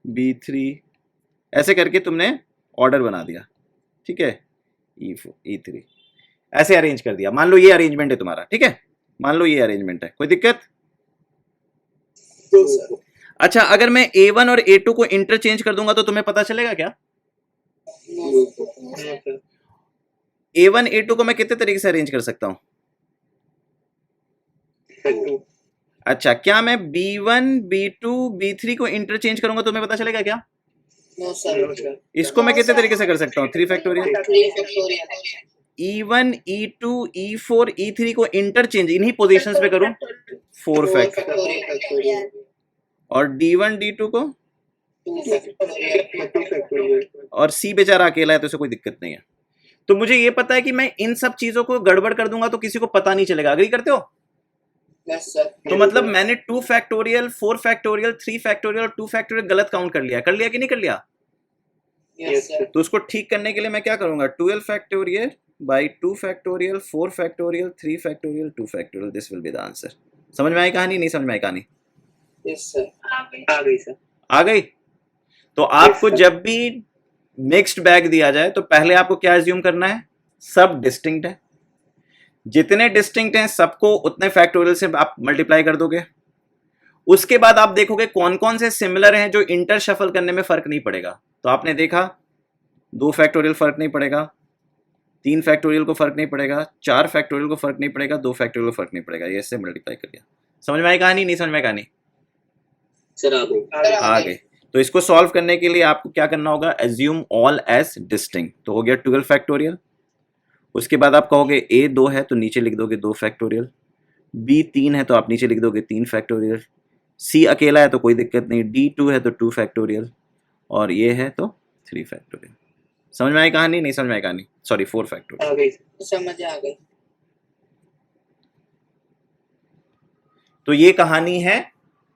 B3, ऐसे करके तुमने ऑर्डर बना दिया, ठीक है? E4 E3 ऐसे अरेंज कर दिया। मान लो ये अरेंजमेंट है तुम्हारा, ठीक है? मान लो ये अरेंजमेंट है, कोई दिक्कत? अच्छा, अगर मैं A1 और A2 को इंटरचेंज कर दूंगा तो तुम्हें पता चलेगा क्या? A1 A2 को मैं कितने तरीके से अरेंज कर सकता हूं? अच्छा, क्या मैं B1 B2 B3 को इंटरचेंज करूंगा तो तुम्हें पता चलेगा क्या? No sir. इसको मैं कितने तरीके से कर सकता हूँ? 3 factorial. 3 factorial. E1 E2 E4 E3 को इंटरचेंज इन्हीं पोजीशंस पे करूं, 4 फैक्टोरियल। और D1 D2 को, 2 फैक्टोरियल। और C बेचारा अकेला है तो उसे कोई दिक्कत नहीं है। तो मुझे ये पता है कि मैं इन सब चीजों को गड़बड़ कर दूंगा तो किसी को पता नहीं चलेगा। अग्री करते हो? Yes sir. तो मतलब मैंने 2 फैक्टोरियल 4 फैक्टोरियल 3 फैक्टोरियल और 2 फैक्टोरियल गलत काउंट कर लिया कि नहीं कर लिया? Yes sir. तो उसको ठीक करने के लिए मैं क्या करूंगा? 12 factorial by 2 factorial 4 factorial 3 factorial 2 factorial, this will be the answer. समझ में आई कहानी? नहीं समझ में आई कहानी? Yes sir. आ गई सर। आ गई। तो आपको जब भी मिक्स्ड बैग दिया जाए तो पहले आपको क्या एज्यूम करना है? सब डिस्टिंक्ट है। जितने डिस्टिंक्ट हैं सबको उतने फैक्टोरियल से आप मल्टीप्लाई कर दोगे। उसके बाद आप देखोगे कौन कौन से सिमिलर हैं जो इंटर शफल करने में फर्क नहीं पड़ेगा। तो आपने देखा 2 फैक्टोरियल फर्क नहीं पड़ेगा, 3 फैक्टोरियल को फर्क नहीं पड़ेगा, 4 फैक्टोरियल को फर्क नहीं पड़ेगा, 2 फैक्टोरियल को फर्क नहीं पड़ेगा। ये इससे मल्टीप्लाई कर लिया। समझ में आई कहानी? नहीं समझ में आई कहानी? सर आ गई। तो इसको सॉल्व करने के लिए आपको क्या करना होगा? Assume all as distinct. तो हो गया 12 फैक्टोरियल। उसके बाद आप कहोगे A 2 है तो नीचे लिख दोगे 2 फैक्टोरियल, B 3 है तो आप नीचे लिख दोगे 3 फैक्टोरियल, C अकेला है तो कोई दिक्कत नहीं, D 2 है तो 2 फैक्टोरियल, और ये है तो 3 फैक्टोरियल। समझ में आई कहानी? नहीं समझ में आई कहानी? Sorry 4 factorial. समझ आ गई। तो ये कहानी है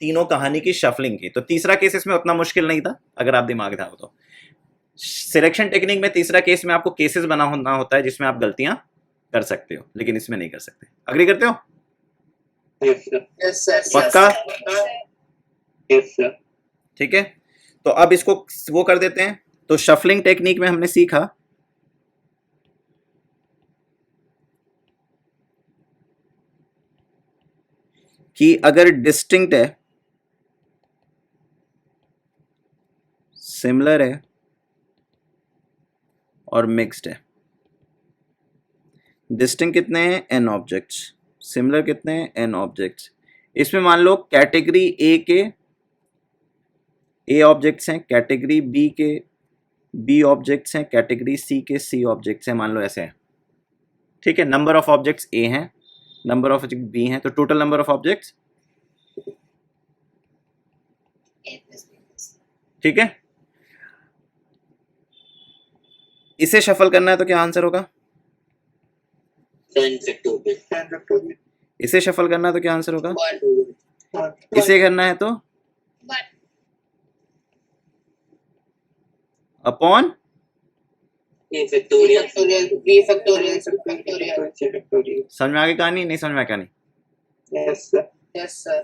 तीनों कहानी की शफलिंग की। तो तीसरा केस इसमें उतना मुश्किल नहीं था अगर आप दिमाग था तो। सिलेक्शन टेक्निक में तीसरा केस में आपको केसेस बनाना होता है जिसमें आप गलतियां कर सकते हो, लेकिन इसमें नहीं कर सकते। अग्री करते हो? Yes sir. पक्का? Yes sir. ठीक है, तो अब इसको वो कर देते हैं। तो शफलिंग टेक्निक में हमने सीखा कि अगर डिस्टिंक्ट है, सिमिलर है और मिक्स्ड है। डिस्टिंक्ट कितने हैं? n objects. सिमिलर कितने हैं? n objects. इसमें मान लो कैटेगरी A के A ऑब्जेक्ट्स हैं, कैटेगरी B के B ऑब्जेक्ट्स हैं, कैटेगरी C के C ऑब्जेक्ट्स हैं, मान लो ऐसे हैं। ठीक है, नंबर ऑफ ऑब्जेक्ट्स A हैं, नंबर ऑफ ऑब्जेक्ट B हैं, तो टोटल नंबर ऑफ ऑब्जेक्ट्स, ठीक है। इसे शफल करना है तो क्या आंसर होगा? 10 फैक्टोरियल। इसे शफल करना है तो क्या आंसर होगा? One. इसे करना है तो one upon A factorial. B factorial. C factorial. समझ में आ गई कहानी? नहीं समझ में आ कहानी? Yes, sir. Yes, sir.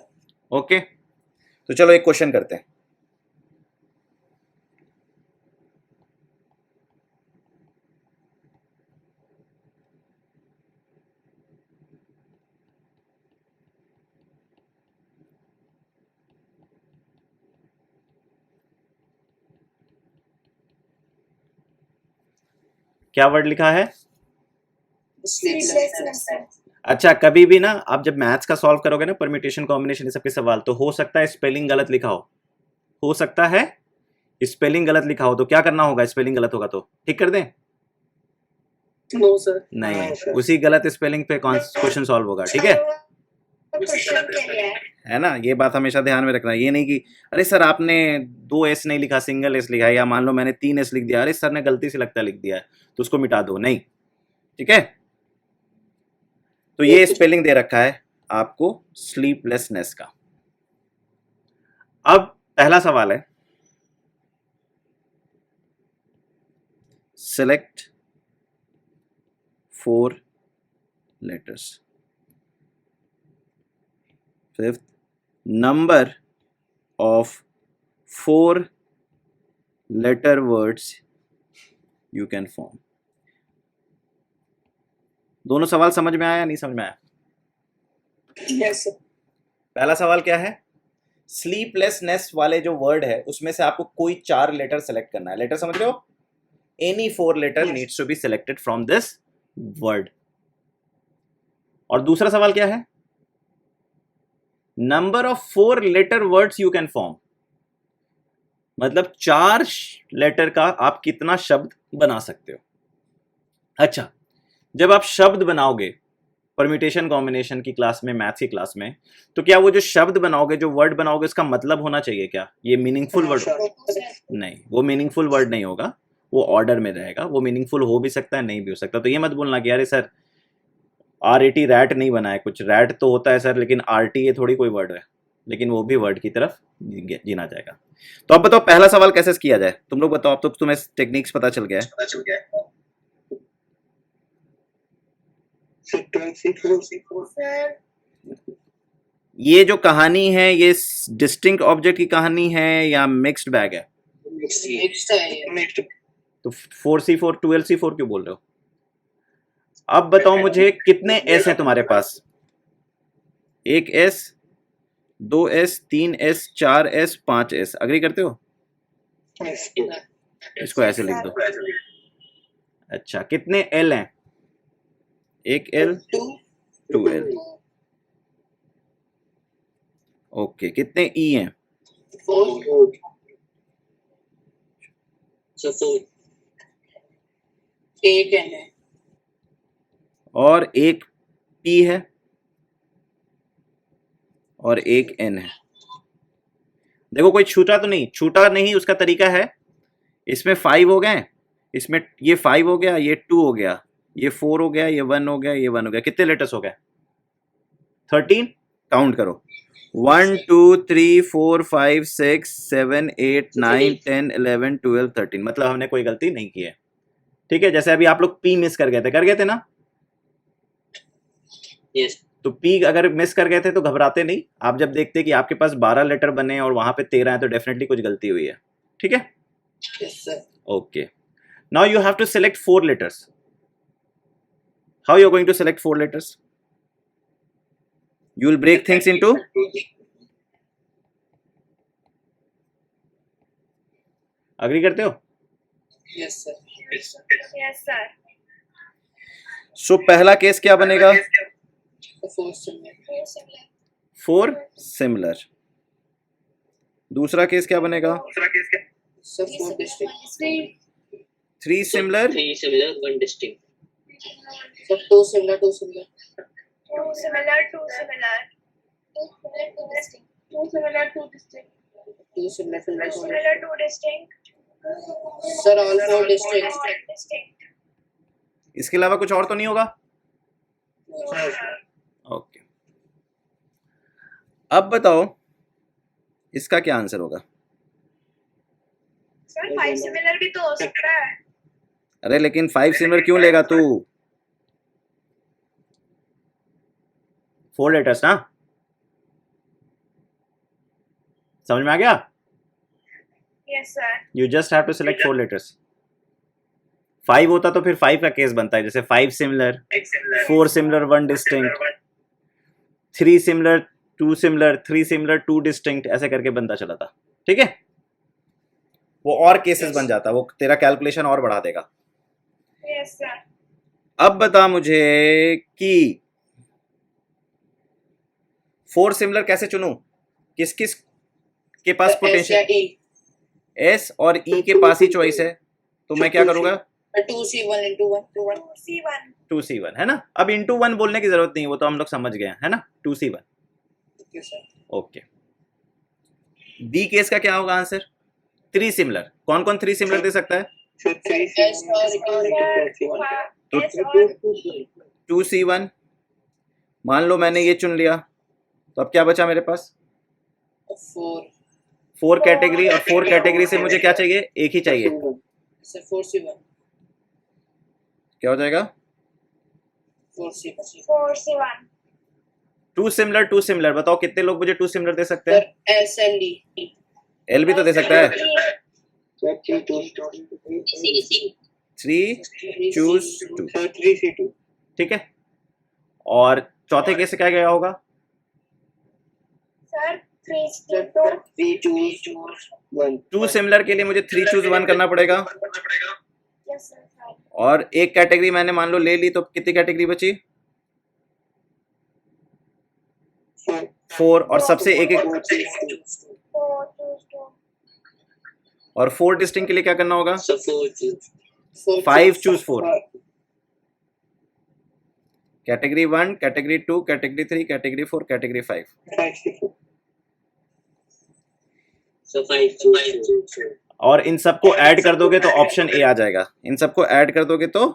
Okay, तो चलो एक क्वेश्चन करते हैं। क्या वर्ड लिखा है? Sleeplessness. अच्छा, कभी भी ना आप जब मैथ्स का सॉल्व करोगे ना, परम्यूटेशन कॉम्बिनेशन ये सब के सवाल, तो हो सकता है स्पेलिंग गलत लिखा हो सकता है स्पेलिंग गलत लिखा हो, तो क्या करना होगा? स्पेलिंग गलत होगा तो ठीक कर दें? No, sir. नहीं, हाँ, sir. उसी गलत स्पेलिंग पे क्वेश्चन सॉल्व होगा, ठीक है? क्वेश्चन के लिए है ना, ये बात हमेशा ध्यान में रखना। ये नहीं कि अरे सर आपने 2 एस नहीं लिखा, सिंगल एस लिखा है, या मान लो मैंने 3 एस लिख दिया, अरे सर ने गलती से लगता लिख दिया है तो उसको मिटा दो, नहीं, ठीक है? तो ये स्पेलिंग दे रखा है आपको स्लीपलेसनेस का। अब पहला सवाल है, select 4 letters. Fifth, number of 4 letter words you can form. दोनों सवाल समझ में आया? नहीं समझ में आया? Yes, sir. पहला सवाल क्या है? स्लीपलेसनेस वाले जो वर्ड है उसमें से आपको कोई 4 लेटर सेलेक्ट करना है। लेटर समझ रहे हो? Any 4 letter needs to be selected from this word. और दूसरा सवाल क्या है? Number of 4 letter words you can form, मतलब 4 लेटर का आप कितना शब्द बना सकते हो। अच्छा, जब आप शब्द बनाओगे परम्यूटेशन कॉम्बिनेशन की क्लास में, मैथ्स की क्लास में, तो क्या वो जो शब्द बनाओगे, जो वर्ड बनाओगे, उसका मतलब होना चाहिए क्या? ये मीनिंगफुल वर्ड? नहीं, वो मीनिंगफुल वर्ड नहीं होगा, वो ऑर्डर में रहेगा। वो मीनिंगफुल हो भी सकता है, नहीं भी हो सकता। तो ये मत बोलना कि अरे सर RAT रैट नहीं बना है, कुछ रैट तो होता है सर, लेकिन RT ये थोड़ी कोई वर्ड है, लेकिन वो भी वर्ड की तरफ जीना जाएगा। तो अब बताओ पहला सवाल कैसे किया जाए, तुम लोग बताओ। अब तो तुम्हें टेक्निक्स पता चल गया है। सर ये जो कहानी है ये डिस्टिंक्ट ऑब्जेक्ट की कहानी है या मिक्स्ड बैग है? Mixed है। तो 4C4 12C4 क्यों बोल रहे हो? अब बताओ मुझे कितने एस हैं तुम्हारे पास? 1 S, 2 S, 3 S, 4 S, 5 S। Agree करते हो? इसको ऐसे लिख दो। अच्छा, कितने L हैं? 1 L, 2 L। ओके, कितने E हैं? 4 8 है और एक P है और एक N है। देखो कोई छूटा तो नहीं, छूटा नहीं, उसका तरीका है, इसमें 5 हो गए, इसमें ये 5 हो गया, ये 2 हो गया, ये 4 हो गया, ये 1 हो गया, ये 1 हो गया। कितने लेटर्स हो गए? 13। काउंट करो, 1 2 3 4 5 6 7 8 9 10 11 12 13। मतलब हमने कोई गलती नहीं की है, ठीक है? जैसे अभी आप लोग P मिस कर गए थे ना? Yes. तो P अगर मिस कर गए थे तो घबराते नहीं। आप जब देखते कि आपके पास 12 लेटर बने और वहां पे 13 है तो डेफिनेटली कुछ गलती हुई है, ठीक है? Yes, sir. Okay. Now you have to select 4 letters. How you are going to select 4 letters? You will break things into? Agree करते हो? Yes, sir. Yes sir So पहला केस क्या बनेगा? 4 similar. 4 similar. दूसरा केस क्या बनेगा? Sir, 4 distinct. 3 similar. 3 similar, 1 distinct. Sir, 2 similar, 2 similar. Two similar two similar two distinct two similar two distinct 2 similar, 2 two distinct. Similar two distinct Sir, all 4 distinct. इसके अलावा कुछ और तो नहीं होगा? ओके, अब बताओ इसका क्या आंसर होगा? सर 5 सिमिलर भी तो हो सकता है। अरे लेकिन 5 सिमिलर क्यों लेगा तू? 4 लेटर्स ना, समझ में आ गया? Yes sir. You just have to select 4 letters. 5 होता तो फिर 5 का केस बनता है, जैसे 5 similar, 4 similar 1 distinct, 3 similar 2 similar, 3 similar 2 distinct, ऐसे करके बनता चला था। ठीक है, वो और केसेस बन जाता, वो तेरा कैलकुलेशन और बढ़ा देगा। Yes sir. अब बता मुझे कि 4 सिमिलर कैसे चुनूं? किस किस के पास पोटेंशियल? एस और ई के पास ही चॉइस है, तो मैं क्या करूंगा? 2C1 into 1 to 1. 2C1। 2C1 है ना। अब इंटू 1 बोलने की जरूरत नहीं, वो तो हम लोग समझ गए है ना। 2C1 Okay, sir. Okay. B case का क्या होगा आंसर? 3 सिमिलर। कौन कौन 3 सिमिलर दे सकता है? So 3C1 तो एस और 2C1 मान लो मैंने ये चुन लिया, तो अब क्या बचा मेरे पास? 4. 4 कैटेगरी, और 4 कैटेगरी से मुझे क्या चाहिए? एक ही चाहिए। Sir 4C1. क्या हो जाएगा? 4C1. 4C1। 2 सिमिलर 2 सिमिलर, बताओ कितने लोग मुझे 2 सिमिलर दे सकते Sir हैं? S and D. एल भी तो दे सकता है। Sir 3 3 choose 2, Sir 3C2. ठीक है। और चौथे केस से क्या गया होगा? Sir 3C2। 3 choose 1. 2 सिमिलर के लिए मुझे 3 चूज 1 करना पड़ेगा। Yes sir. और एक कैटेगरी मैंने मान लो ले ली, तो कितनी कैटेगरी बची? 4, और सबसे एक एक, 4 choose 2। और 4 डिस्टिंक्ट के लिए क्या करना होगा? So 4 choose. 5 choose 4। Category 1, category 2, category 3, category 4, category 5। 5C4. So 5 choose. और इन सबको ऐड कर दोगे तो ऑप्शन ए आ जाएगा। इन सबको ऐड कर दोगे तो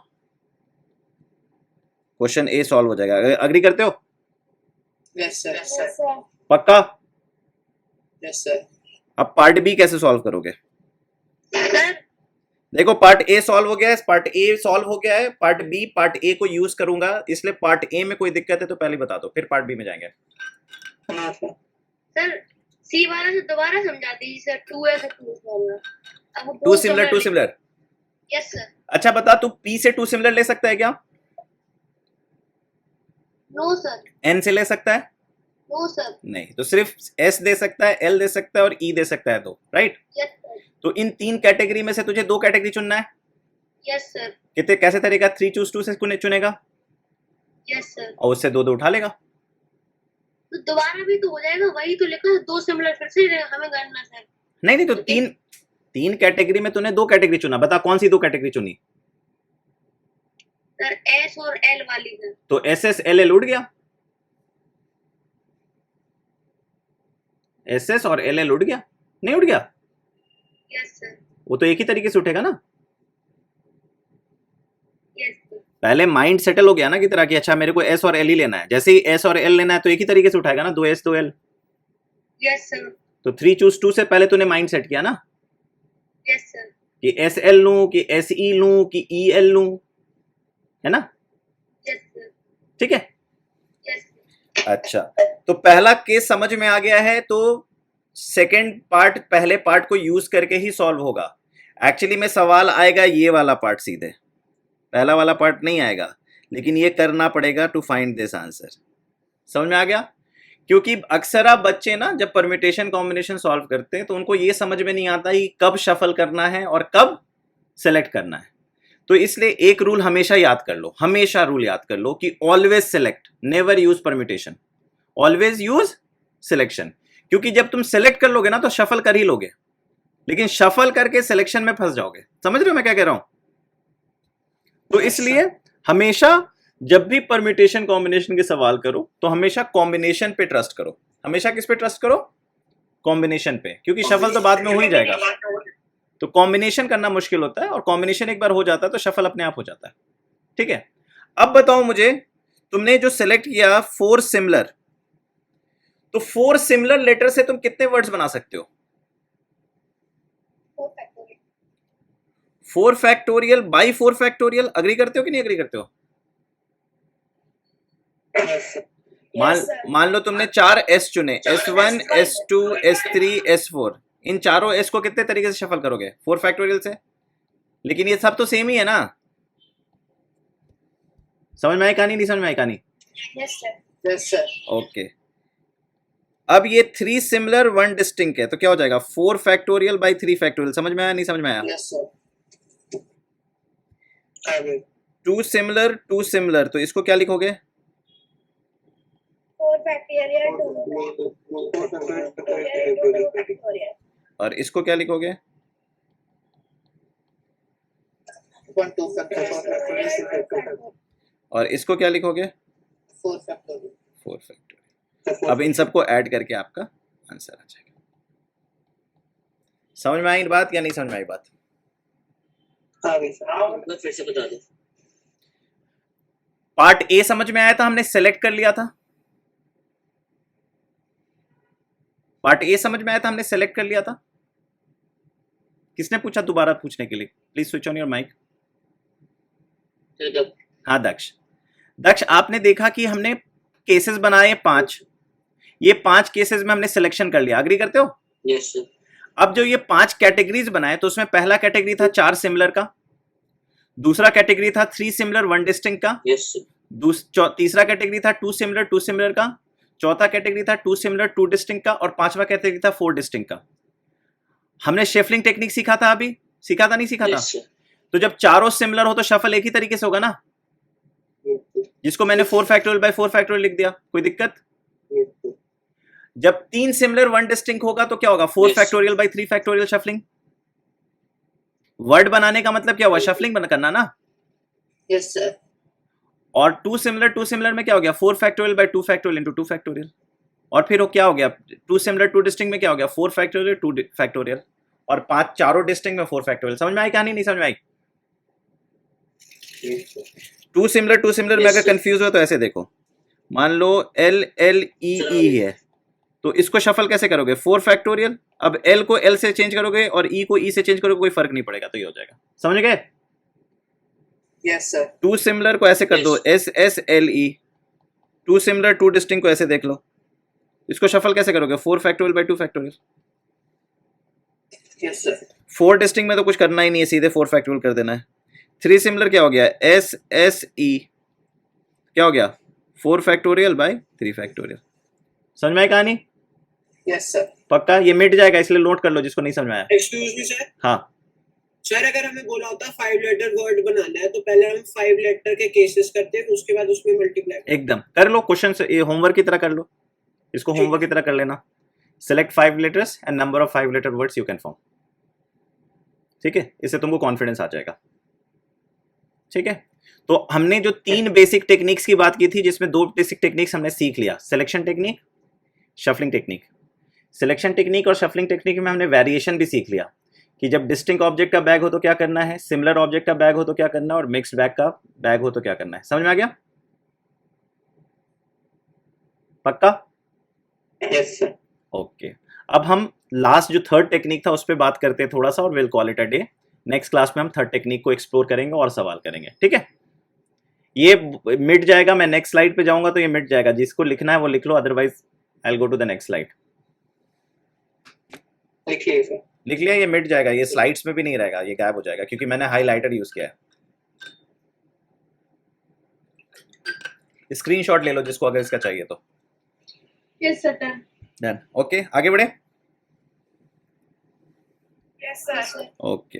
क्वेश्चन ए सॉल्व हो जाएगा। अग्री करते हो? Yes sir. Yes sir. पक्का? Yes sir. अब पार्ट बी कैसे सॉल्व करोगे? सर देखो, पार्ट ए सॉल्व हो गया है, पार्ट ए सॉल्व हो गया है, पार्ट बी पार्ट ए को यूज करूंगा, इसलिए पार्ट ए में कोई दिक्कत है तो पहले बता दो, फिर पार्ट बी में जाएंगे। हाँ sir. सर सी वाला से दोबारा समझा दीजिए सर। 2S और 2S वाला। अब वो 2 बहुत सिमिलर 2 सिमिलर। Yes sir. अच्छा बता, तू पी से 2 सिमिलर ले सकता है क्या? No sir. एन से ले सकता है? No sir. नहीं, तो सिर्फ एस दे सकता है, एल दे सकता है और ई दे सकता है, तो राइट। Yes sir. तो इन 3 कैटेगरी में से तुझे 2 कैटेगरी चुनना है। Yes sir. कितने कैसे तरीका? 3 चूज 2 से चुनेगा यस सर। और उससे 2 उठा लेगा। तो दोबारा भी तो हो जाएगा, वही तो लिखा है 2 सिमिलर फिर से हमें करना सर। नहीं, तो तीन कैटेगरी में तूने 2 कैटेगरी चुना, बता कौन सी 2 कैटेगरी चुनी? सर एस और एल वाली सर। तो एस एस एल एल उठ गया, एस एस और एल एल उठ गया, नहीं उठ गया? Yes sir. वो तो एक ही तरीके से उठेगा ना। Yes sir. पहले माइंड सेटल हो गया ना कि तरह की, अच्छा मेरे को एस और एल ही लेना है। जैसे ही एस और एल लेना है तो एक ही तरीके से उठाएगा ना, 2S 2L। Yes sir. तो 3 चूज 2 से पहले तूने माइंड सेट किया ना यस सर। कि एस एल लूं कि एस ई लूं कि ई एल लूं, है ना? Yes sir. ठीक है। Yes sir. अच्छा, तो पहला केस समझ में आ गया है, तो सेकंड पार्ट पहले पार्ट को यूज करके ही सॉल्व होगा। एक्चुअली में सवाल आएगा ये वाला पार्ट सीधे, पहला वाला पार्ट नहीं आएगा, लेकिन ये करना पड़ेगा टू फाइंड दिस आंसर। समझ में आ गया? क्योंकि अक्सर आप बच्चे ना जब परम्यूटेशन कॉम्बिनेशन सॉल्व करते हैं तो उनको ये समझ में नहीं आता कि कब शफल करना है और कब सेलेक्ट करना है। तो इसलिए एक रूल हमेशा याद कर लो, हमेशा रूल याद कर लो कि always select, never use permutation, always use selection. क्योंकि जब तुम सेलेक्ट कर लोगे ना तो शफल कर ही लोगे, लेकिन शफल करके सिलेक्शन में फंस जाओगे। समझ रहे हो मैं क्या कह रहा हूं? तो इसलिए हमेशा जब भी परम्यूटेशन कॉम्बिनेशन के सवाल करो तो हमेशा कॉम्बिनेशन पे ट्रस्ट करो। हमेशा किस पे ट्रस्ट करो? कॉम्बिनेशन पे, क्योंकि शफल तो बाद में हो ही जाएगा। तो कॉम्बिनेशन करना मुश्किल होता है, और कॉम्बिनेशन एक बार हो जाता है तो शफल अपने आप हो जाता है। ठीक है, अब बताओ मुझे, तुमने जो सेलेक्ट किया 4 सिमिलर, तो 4 सिमिलर लेटर से तुम कितने वर्ड्स बना सकते हो? 4 factorial. 4 factorial by 4 factorial. Agree करते हो कि नहीं अग्री करते हो? Yes, sir. मान लो तुमने 4 एस चुने, S1 S2 S3 S4। इन चारों एस को कितने तरीके से शफल करोगे? 4 फैक्टोरियल से। लेकिन ये सब तो सेम ही है ना। समझ में आई कहानी? नहीं समझ में आई कहानी? Yes, sir. Yes, sir. Okay. अब ये 3 सिमिलर 1 डिस्टिंक्ट है, तो क्या हो जाएगा? 4 फैक्टोरियल बाई 3 फैक्टोरियल। समझ में आया नहीं समझ में आया? Yes, sir. I will. 2 similar 2 similar, तो इसको क्या लिखोगे? 4 factorial 2 factorial into 2 factorial. और इसको क्या लिखोगे? 1 2 factorial. और इसको क्या लिखोगे? 4 factorial. 4 फैक्टोरियल। अब इन सबको ऐड करके आपका आंसर आ जाएगा। समझ में आई बात या नहीं समझ में आई बात? हाँ भाई सर। मतलब फिर से बता दो। पार्ट ए समझ में आया था, हमने सेलेक्ट कर लिया था। पार्ट ए समझ में आया था, हमने सेलेक्ट कर लिया था। किसने पूछा दोबारा पूछने के लिए? Please switch on your mic. हाँ दक्ष। दक्ष, आपने देखा कि हमने केसेस बनाए 5। ये 5 केसेस में हमने सिलेक्शन कर लिया। अग्री करते हो? Yes sir. अब जो ये 5 कैटेगरीज बनाए, तो उसमें पहला कैटेगरी था 4 सिमिलर का, दूसरा कैटेगरी था 3 सिमिलर 1 डिस्टिंक्ट का, यस सर। तीसरा कैटेगरी था 2 सिमिलर 2 सिमिलर का, चौथा कैटेगरी था 2 सिमिलर 2 डिस्टिंक्ट का, और पांचवा कैटेगरी था 4 डिस्टिंक्ट का। हमने शेफलिंग टेक्निक सीखा था, अभी सीखा था नहीं सीखा था? Yes sir. तो जब चारों सिमिलर हो तो शफल एक ही तरीके से होगा ना, जिसको मैंने 4 फैक्टोरियल बाय 4 फैक्टोरियल लिख दिया। कोई दिक्कत? जब 3 सिमिलर 1 डिस्टिंक्ट होगा तो क्या होगा? 4 Yes. Factorial by 3 factorial shuffling. Word बनाने का मतलब क्या हुआ? शफलिंग करना ना। Yes, sir. और 2 सिमिलर में क्या हो गया? 4 factorial by 2 factorial into 2 factorial. और फिर वो क्या हो गया? 2 सिमिलर 2 डिस्टिंक्ट में क्या हो गया? 4 फैक्टोरियल 2 फैक्टोरियल, और 5 चारों डिस्टिंक्ट में 4 फैक्टोरियल। समझ में आई कहानी? नहीं समझ में आई? 2 सिमिलर में Yes, अगर sir. कंफ्यूज हो तो ऐसे देखो, मान लो L L E E है, तो इसको शफल कैसे करोगे? 4 फैक्टोरियल। अब L को L से चेंज करोगे और E को E से चेंज करोगे, कोई फर्क नहीं पड़ेगा, तो ये हो जाएगा। समझ गए? Yes, sir. 2 सिमिलर को ऐसे कर Yes. दो, S S L E। 2 similar 2 distinct को ऐसे देख लो, इसको शफल कैसे करोगे? 4 factorial by 2 factorial. Yes, sir. 4 distinct में तो कुछ करना ही नहीं है, सीधे 4 फैक्टोरियल कर देना है। 3 सिमिलर क्या हो गया? S S E क्या हो गया? 4 फैक्टोरियल बाय 3 फैक्टोरियल। समझ में आई कहानी? Yes, sir. पक्का? ये मिट जाएगा, इसलिए नोट कर लो जिसको नहीं समझ में आया। Excuse me sir. हाँ, सर अगर हमें बोला होता 5 लेटर वर्ड बनाना है तो पहले हम 5 लेटर के केसेस करते हैं, उसके बाद उसमें मल्टीप्लाई। एकदम कर लो क्वेश्चन से, ये होमवर्क की तरह कर लो, इसको होमवर्क की तरह कर लेना। Select 5 letters and number of 5 letter words you can form. ठीक है, इससे तुमको कॉन्फिडेंस आ जाएगा। ठीक है, तो हमने जो 3 बेसिक टेक्निक्स की बात की थी, जिसमें 2 बेसिक टेक्निक्स हमने सीख लिया, selection technique, shuffling technique. Selection technique और शफलिंग टेक्निक में हमने वेरिएशन भी सीख लिया कि जब डिस्टिंक्ट ऑब्जेक्ट का बैग हो तो क्या करना है, सिमिलर ऑब्जेक्ट का बैग हो तो क्या करना है, और मिक्स्ड बैग का बैग हो तो क्या करना है। समझ में आ गया? पक्का? Yes, sir. ओके। अब हम लास्ट जो थर्ड टेक्निक था उस पर बात करते हैं थोड़ा सा, और will call it a day. Next class में हम थर्ड टेक्निक को एक्सप्लोर करेंगे और सवाल करेंगे। ठीक है, ये मिट जाएगा, मैं नेक्स्ट स्लाइड पे जाऊंगा तो ये मिट जाएगा। जिसको लिखना है वो लिख लो, otherwise I will go to the next slide. लिखिए सर। लिख लिया? ये मिट जाएगा, ये स्लाइड्स में भी नहीं रहेगा, ये गायब हो जाएगा क्योंकि मैंने हाईलाइटर यूज किया है। स्क्रीनशॉट ले लो जिसको अगर इसका चाहिए तो। Yes sir. डन। ओके, आगे बढ़े। Yes, sir. ओके,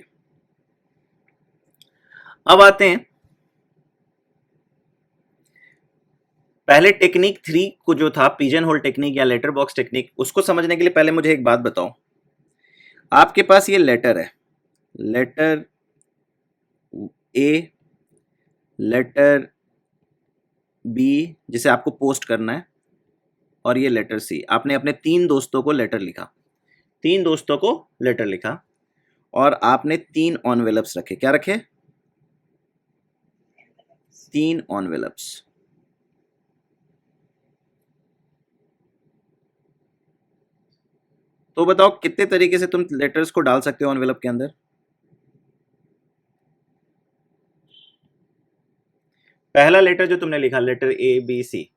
अब आते हैं पहले टेक्निक 3 को, जो था पिजन होल टेक्निक या लेटर बॉक्स टेक्निक। उसको समझने के लिए पहले मुझे एक बात बताओ। आपके पास ये लेटर है, लेटर ए, लेटर बी जिसे आपको पोस्ट करना है, और ये लेटर सी। आपने अपने 3 दोस्तों को लेटर लिखा, 3 दोस्तों को लेटर लिखा, और आपने 3 एनवेलप्स रखे। क्या रखे? 3 एनवेलप्स। तो बताओ कितने तरीके से तुम लेटर्स को डाल सकते हो एनवेलप के अंदर? पहला लेटर जो तुमने लिखा, लेटर ए बी सी,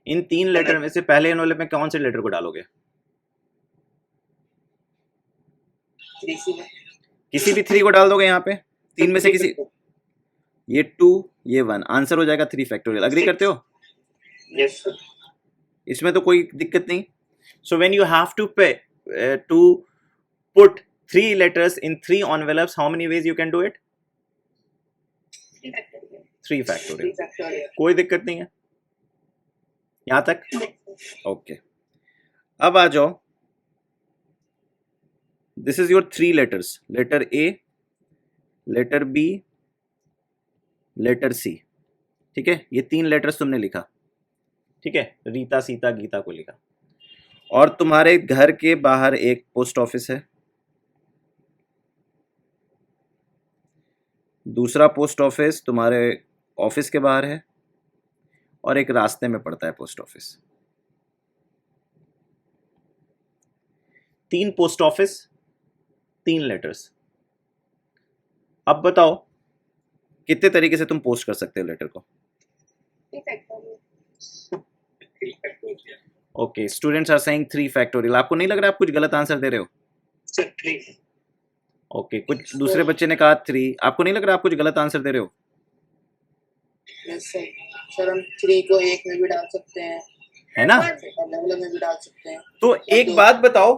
इन 3 लेटर में से पहले एनवेलप में कौन से लेटर को डालोगे? किसी भी 3 को डाल दोगे यहाँ पे, 3 में से किसी, ये 2 ये 1, आंसर हो जाएगा 3 फैक्टोरियल। अग्री करते हो? Yes sir. इसमें तो कोई दिक्कत नहीं। So when you have to pay to put 3 letters in 3 envelopes, how many ways you can do it? 3 factorial। कोई दिक्कत नहीं है यहां तक? ओके, अब आ जाओ, this is your 3 letters, letter A, letter B, letter C. ठीक है, ये 3 लेटर्स तुमने लिखा, ठीक है, रीता सीता गीता को लिखा। और तुम्हारे घर के बाहर एक पोस्ट ऑफिस है, दूसरा पोस्ट ऑफिस तुम्हारे ऑफिस के बाहर है, और एक रास्ते में पड़ता है post office. 3 post office, 3 letters. अब बताओ कितने तरीके से तुम पोस्ट कर सकते हो लेटर को? Okay, students are saying 3 factorial. आपको नहीं लग रहा आप कुछ गलत आंसर दे रहे हो? सर 3। ओके, कुछ दूसरे बच्चे ने कहा 3, आपको नहीं लग रहा आप कुछ गलत आंसर दे रहे हो? Yes sir. सर हम 3 को एक में भी डाल सकते हैं, है ना? अलग-अलग में भी डाल सकते हैं। तो एक बात बताओ,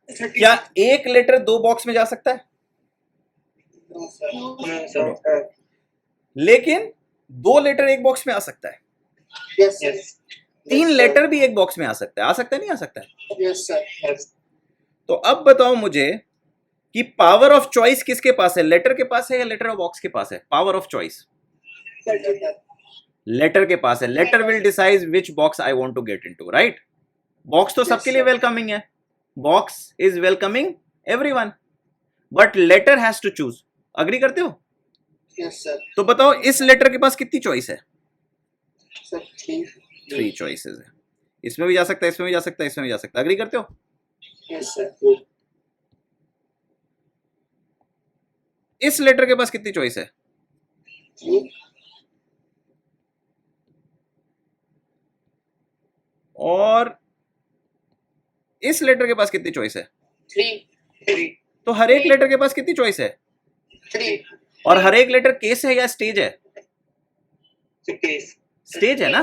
क्या एक लेटर 2 बॉक्स में जा सकता है? No sir. लेकिन 2 लेटर एक बॉक्स में आ सकता है, यस सर। 3 लेटर भी एक बॉक्स में आ सकता है। आ सकता है, नहीं आ सकता है? Yes sir. तो अब बताओ मुझे कि पावर ऑफ चॉइस किसके पास है, लेटर के पास है या लेटर ऑफ बॉक्स के पास है? पावर ऑफ चॉइस लेटर के पास है। Letter will decide which box I want to get into, right? Box तो सबके लिए वेलकमिंग है, box is welcoming everyone, but letter has to choose. Agree करते हो? Yes sir. तो बताओ इस लेटर के पास कितनी चॉइस है? सर 3 चॉइसेस है। इसमें भी जा सकता है, इसमें भी जा सकता है, इसमें भी जा सकता है। अग्री करते हो? Yes sir. इस लेटर के पास कितनी चॉइस है? 3। और इस लेटर के पास कितनी चॉइस है? 3। तो हर एक लेटर के पास कितनी चॉइस है? 3। और हर एक लेटर केस है या स्टेज है? केस। स्टेज है ना?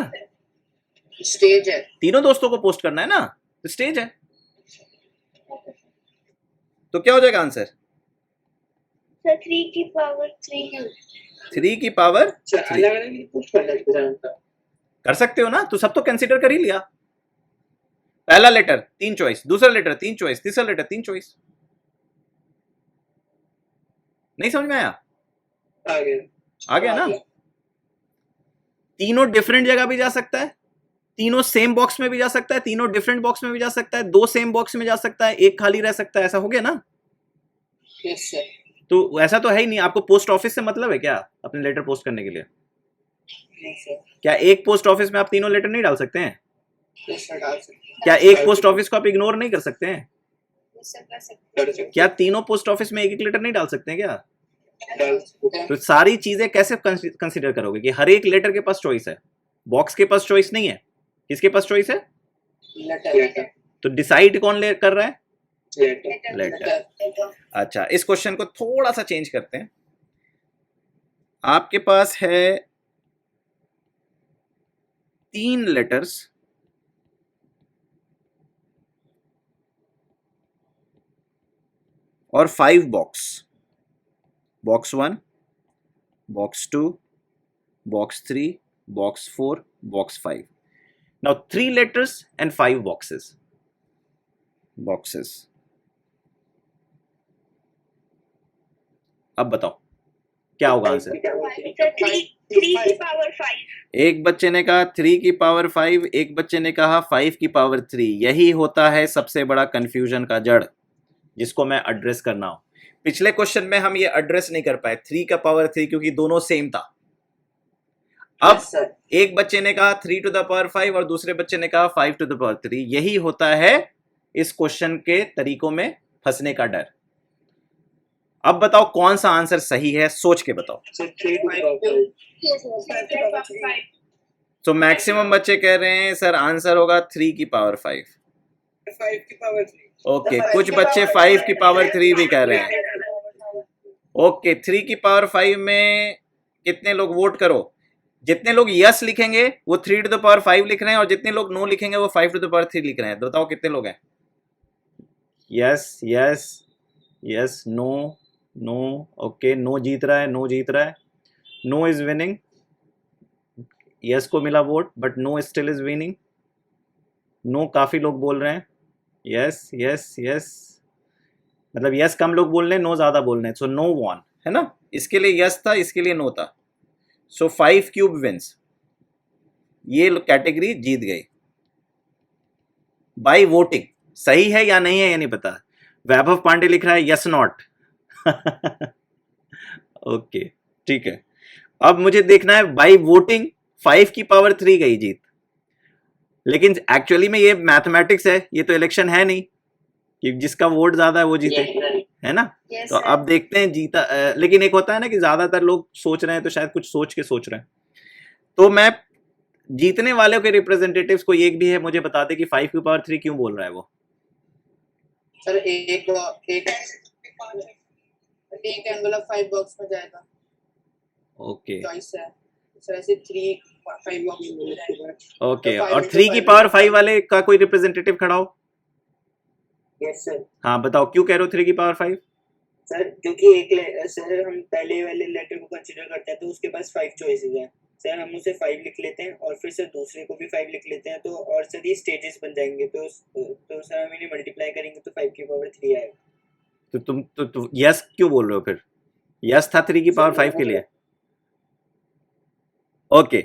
स्टेज है। तीनों दोस्तों को पोस्ट करना है ना, तो स्टेज है। तो क्या हो जाएगा आंसर? सर 3 की पावर 3। 3 की पावर सर अलग-अलग पोस्ट कर सकते हैं। कर सकते हो ना, तो सब तो कंसीडर कर ही लिया। पहला लेटर 3 चॉइस, दूसरा लेटर 3 चॉइस, तीसरा लेटर 3 चॉइस। नहीं समझ में आया? आ गया ना? तीनों डिफरेंट जगह भी जा सकता है, तीनों सेम बॉक्स में भी जा सकता है, तीनों डिफरेंट बॉक्स में भी जा सकता है, 2 सेम बॉक्स में जा सकता है, एक खाली रह सकता है। ऐसा हो गया ना? Yes sir. तो ऐसा तो है ही नहीं। आपको पोस्ट ऑफिस से मतलब है क्या अपने लेटर पोस्ट करने के लिए? Yes sir. क्या एक पोस्ट ऑफिस में आप तीनों लेटर नहीं डाल सकते हैं? यस सर डाल सकते हैं। क्या एक पोस्ट ऑफिस को आप इग्नोर नहीं कर सकते हैं? कर सकते हैं। क्या तीनों पोस्ट ऑफिस में एक लेटर नहीं डाल सकते हैं क्या? डाल सकते हैं। तो सारी चीजें कैसे कंसीडर करोगे कि हर एक लेटर के पास चॉइस है, बॉक्स के पास चॉइस नहीं है? किसके पास चॉइस है? लेटर। तो डिसाइड कौन कर रहा है? लेटर। लेटर। अच्छा, इस क्वेश्चन को थोड़ा सा चेंज करते हैं। आपके पास है 3 लेटर्स, और 5 box, box 1, box 2, box 3, box 4, box 5। Now 3 letters and 5 boxes. अब बताओ क्या होगा आंसर? सर 3 की पावर 5। एक बच्चे ने कहा 3 की पावर 5, एक बच्चे ने कहा 5 की पावर 3। यही होता है सबसे बड़ा कंफ्यूजन का जड़, जिसको मैं एड्रेस करना हूं। पिछले क्वेश्चन में हम ये एड्रेस नहीं कर पाए 3 का पावर 3, क्योंकि दोनों सेम था। अब एक बच्चे ने कहा 3 to the power 5 और दूसरे बच्चे ने कहा 5 to the power 3। यही होता है इस क्वेश्चन के तरीकों में फंसने का डर। अब बताओ कौन सा आंसर सही है, सोच के बताओ। Sir 3 to the power 5. तो मैक्सिमम बच्चे कह रहे हैं सर आंसर होगा 3 की पावर 5। 5 की पावर 3। ओके, कुछ बच्चे 5 की पावर 3 भी कह रहे हैं। ओके, 3 की पावर 5 में कितने लोग वोट करो। जितने लोग यस लिखेंगे वो 3 टू द पावर 5 लिख रहे हैं, और जितने लोग नो लिखेंगे वो 5 टू द पावर 3 लिख रहे हैं। बताओ कितने लोग हैं। Yes yes yes, no no. Okay, no जीत रहा है, नो जीत रहा है। No is winning. यस को मिला vote but no still is winning. No काफी लोग बोल रहे हैं। यस यस यस, मतलब यस कम लोग बोल रहे हैं, नो ज्यादा बोल रहे हैं। सो नो वॉन, है ना। इसके लिए यस था, इसके लिए नो था। सो 5 क्यूब विंस, ये कैटेगरी जीत गई बाय वोटिंग। सही है या नहीं है ये नहीं पता। वैभव पांडे लिख रहा है यस नॉट। ओके ठीक है, अब मुझे देखना है बाय वोटिंग 5 की पावर 3 गई जीत। लेकिन एक्चुअली में ये मैथमेटिक्स है, ये तो इलेक्शन है नहीं कि जिसका वोट ज्यादा है वो जीते, है ना। Yes, तो sir. अब देखते हैं जीता। लेकिन एक होता है ना कि ज्यादातर लोग सोच रहे हैं तो शायद कुछ सोच के सोच रहे हैं। तो मैं जीतने वालों के रिप्रेजेंटेटिव्स को एक भी है मुझे बता दे कि 5 की पावर 3 क्यों बोल रहा है वो। सर एक एनवेलप 5 बॉक्स में जाएगा। ओके चॉइस है सर, ऐसे 3 5 बॉक्स में जाएगा। ओके, तो five और into 3 की five पावर into 5 five। वाले का कोई रिप्रेजेंटेटिव खड़ा हो। Yes sir. हाँ बताओ क्यों कह रहे हो 3 की पावर 5। सर क्योंकि सर हम पहले वाले लेटर को कंसीडर करते हैं तो उसके पास 5 चॉइसेस हैं सर। हम उसे 5 लिख लेते हैं और फिर सर दूसरे को भी 5 लिख लेते हैं, तो और सर ये स्टेजेस बन जाएंगे। तो सर हम इन्हें मल्टीप्लाई करेंगे तो 5 की पावर 3 आएगा। तो तुम यस क्यों बोल रहे हो फिर। यस था 3 की पावर 5 के लिए। ओके,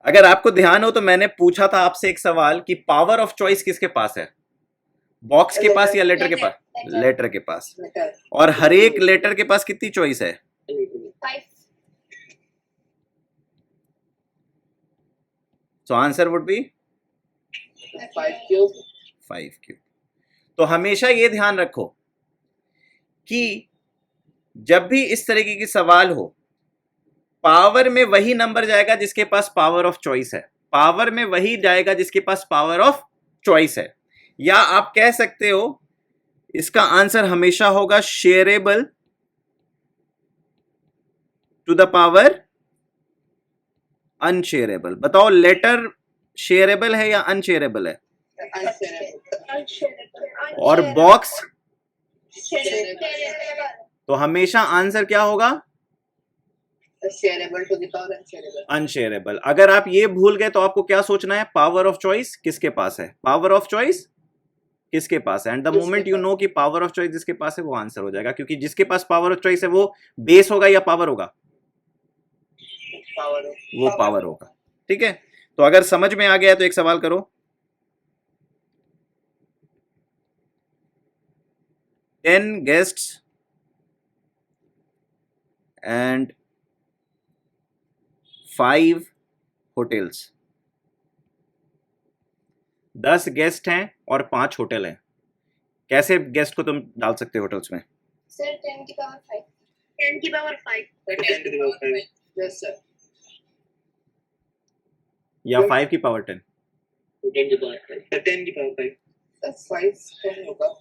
अगर आपको ध्यान हो तो मैंने पूछा था आपसे एक सवाल कि पावर ऑफ चॉइस किसके पास है, बॉक्स के पास या लेटर के पास। लेटर के पास। और हर एक लेटर के पास कितनी चॉइस है। 5. So answer would be 5 cube. 5 cube. तो हमेशा ये ध्यान रखो कि जब भी इस तरीके की सवाल हो, पावर में वही नंबर जाएगा जिसके पास पावर ऑफ चॉइस है। पावर में वही जाएगा जिसके पास पावर ऑफ चॉइस है। या आप कह सकते हो इसका आंसर हमेशा होगा शेयरेबल टू द पावर अनशेयरेबल। बताओ लेटर शेयरेबल है या अनशेयरेबल है। और बॉक्स, तो हमेशा आंसर क्या होगा शेयरेबल टू द पावर अनशेयरेबल। अनशेयरेबल। अगर आप ये भूल गए तो आपको क्या सोचना है, पावर ऑफ चॉइस किसके पास है। पावर ऑफ चॉइस किसके पास है, and the moment you know कि पावर ऑफ चॉइस जिसके पास है वो आंसर हो जाएगा। क्योंकि जिसके पास पावर ऑफ चॉइस है वो बेस होगा या पावर होगा, वो पावर होगा। ठीक है, तो अगर समझ में आ गया तो एक सवाल करो। 10 guests and 5 hotels। 10 गेस्ट हैं और 5 होटल हैं। कैसे गेस्ट को तुम डाल सकते हो होटल्स में। Sir, 10 की पावर 5. 10 की power 5। 10 to the power 5. Yes sir. या 5 की पावर 10। 10 to the power 5. 10 की पावर 5. 5 कौन होगा।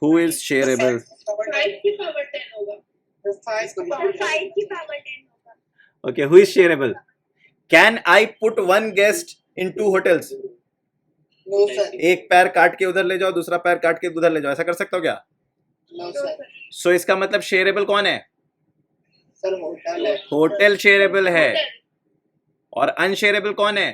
Who is shareable. 5 की पावर 10 होगा. 5 की Sir, पावर 5 की पावर 10 होगा. Okay, who is shareable. Can I put 1 guest in 2 hotels. No sir. एक पैर काट के उधर ले जाओ, दूसरा पैर काट के उधर ले जाओ, ऐसा कर सकते हो क्या। No No, sir. sir. So इसका मतलब शेयरेबल कौन है, सर होटल है। होटल शेयरेबल है। Hotel. और अनशेयरेबल कौन है,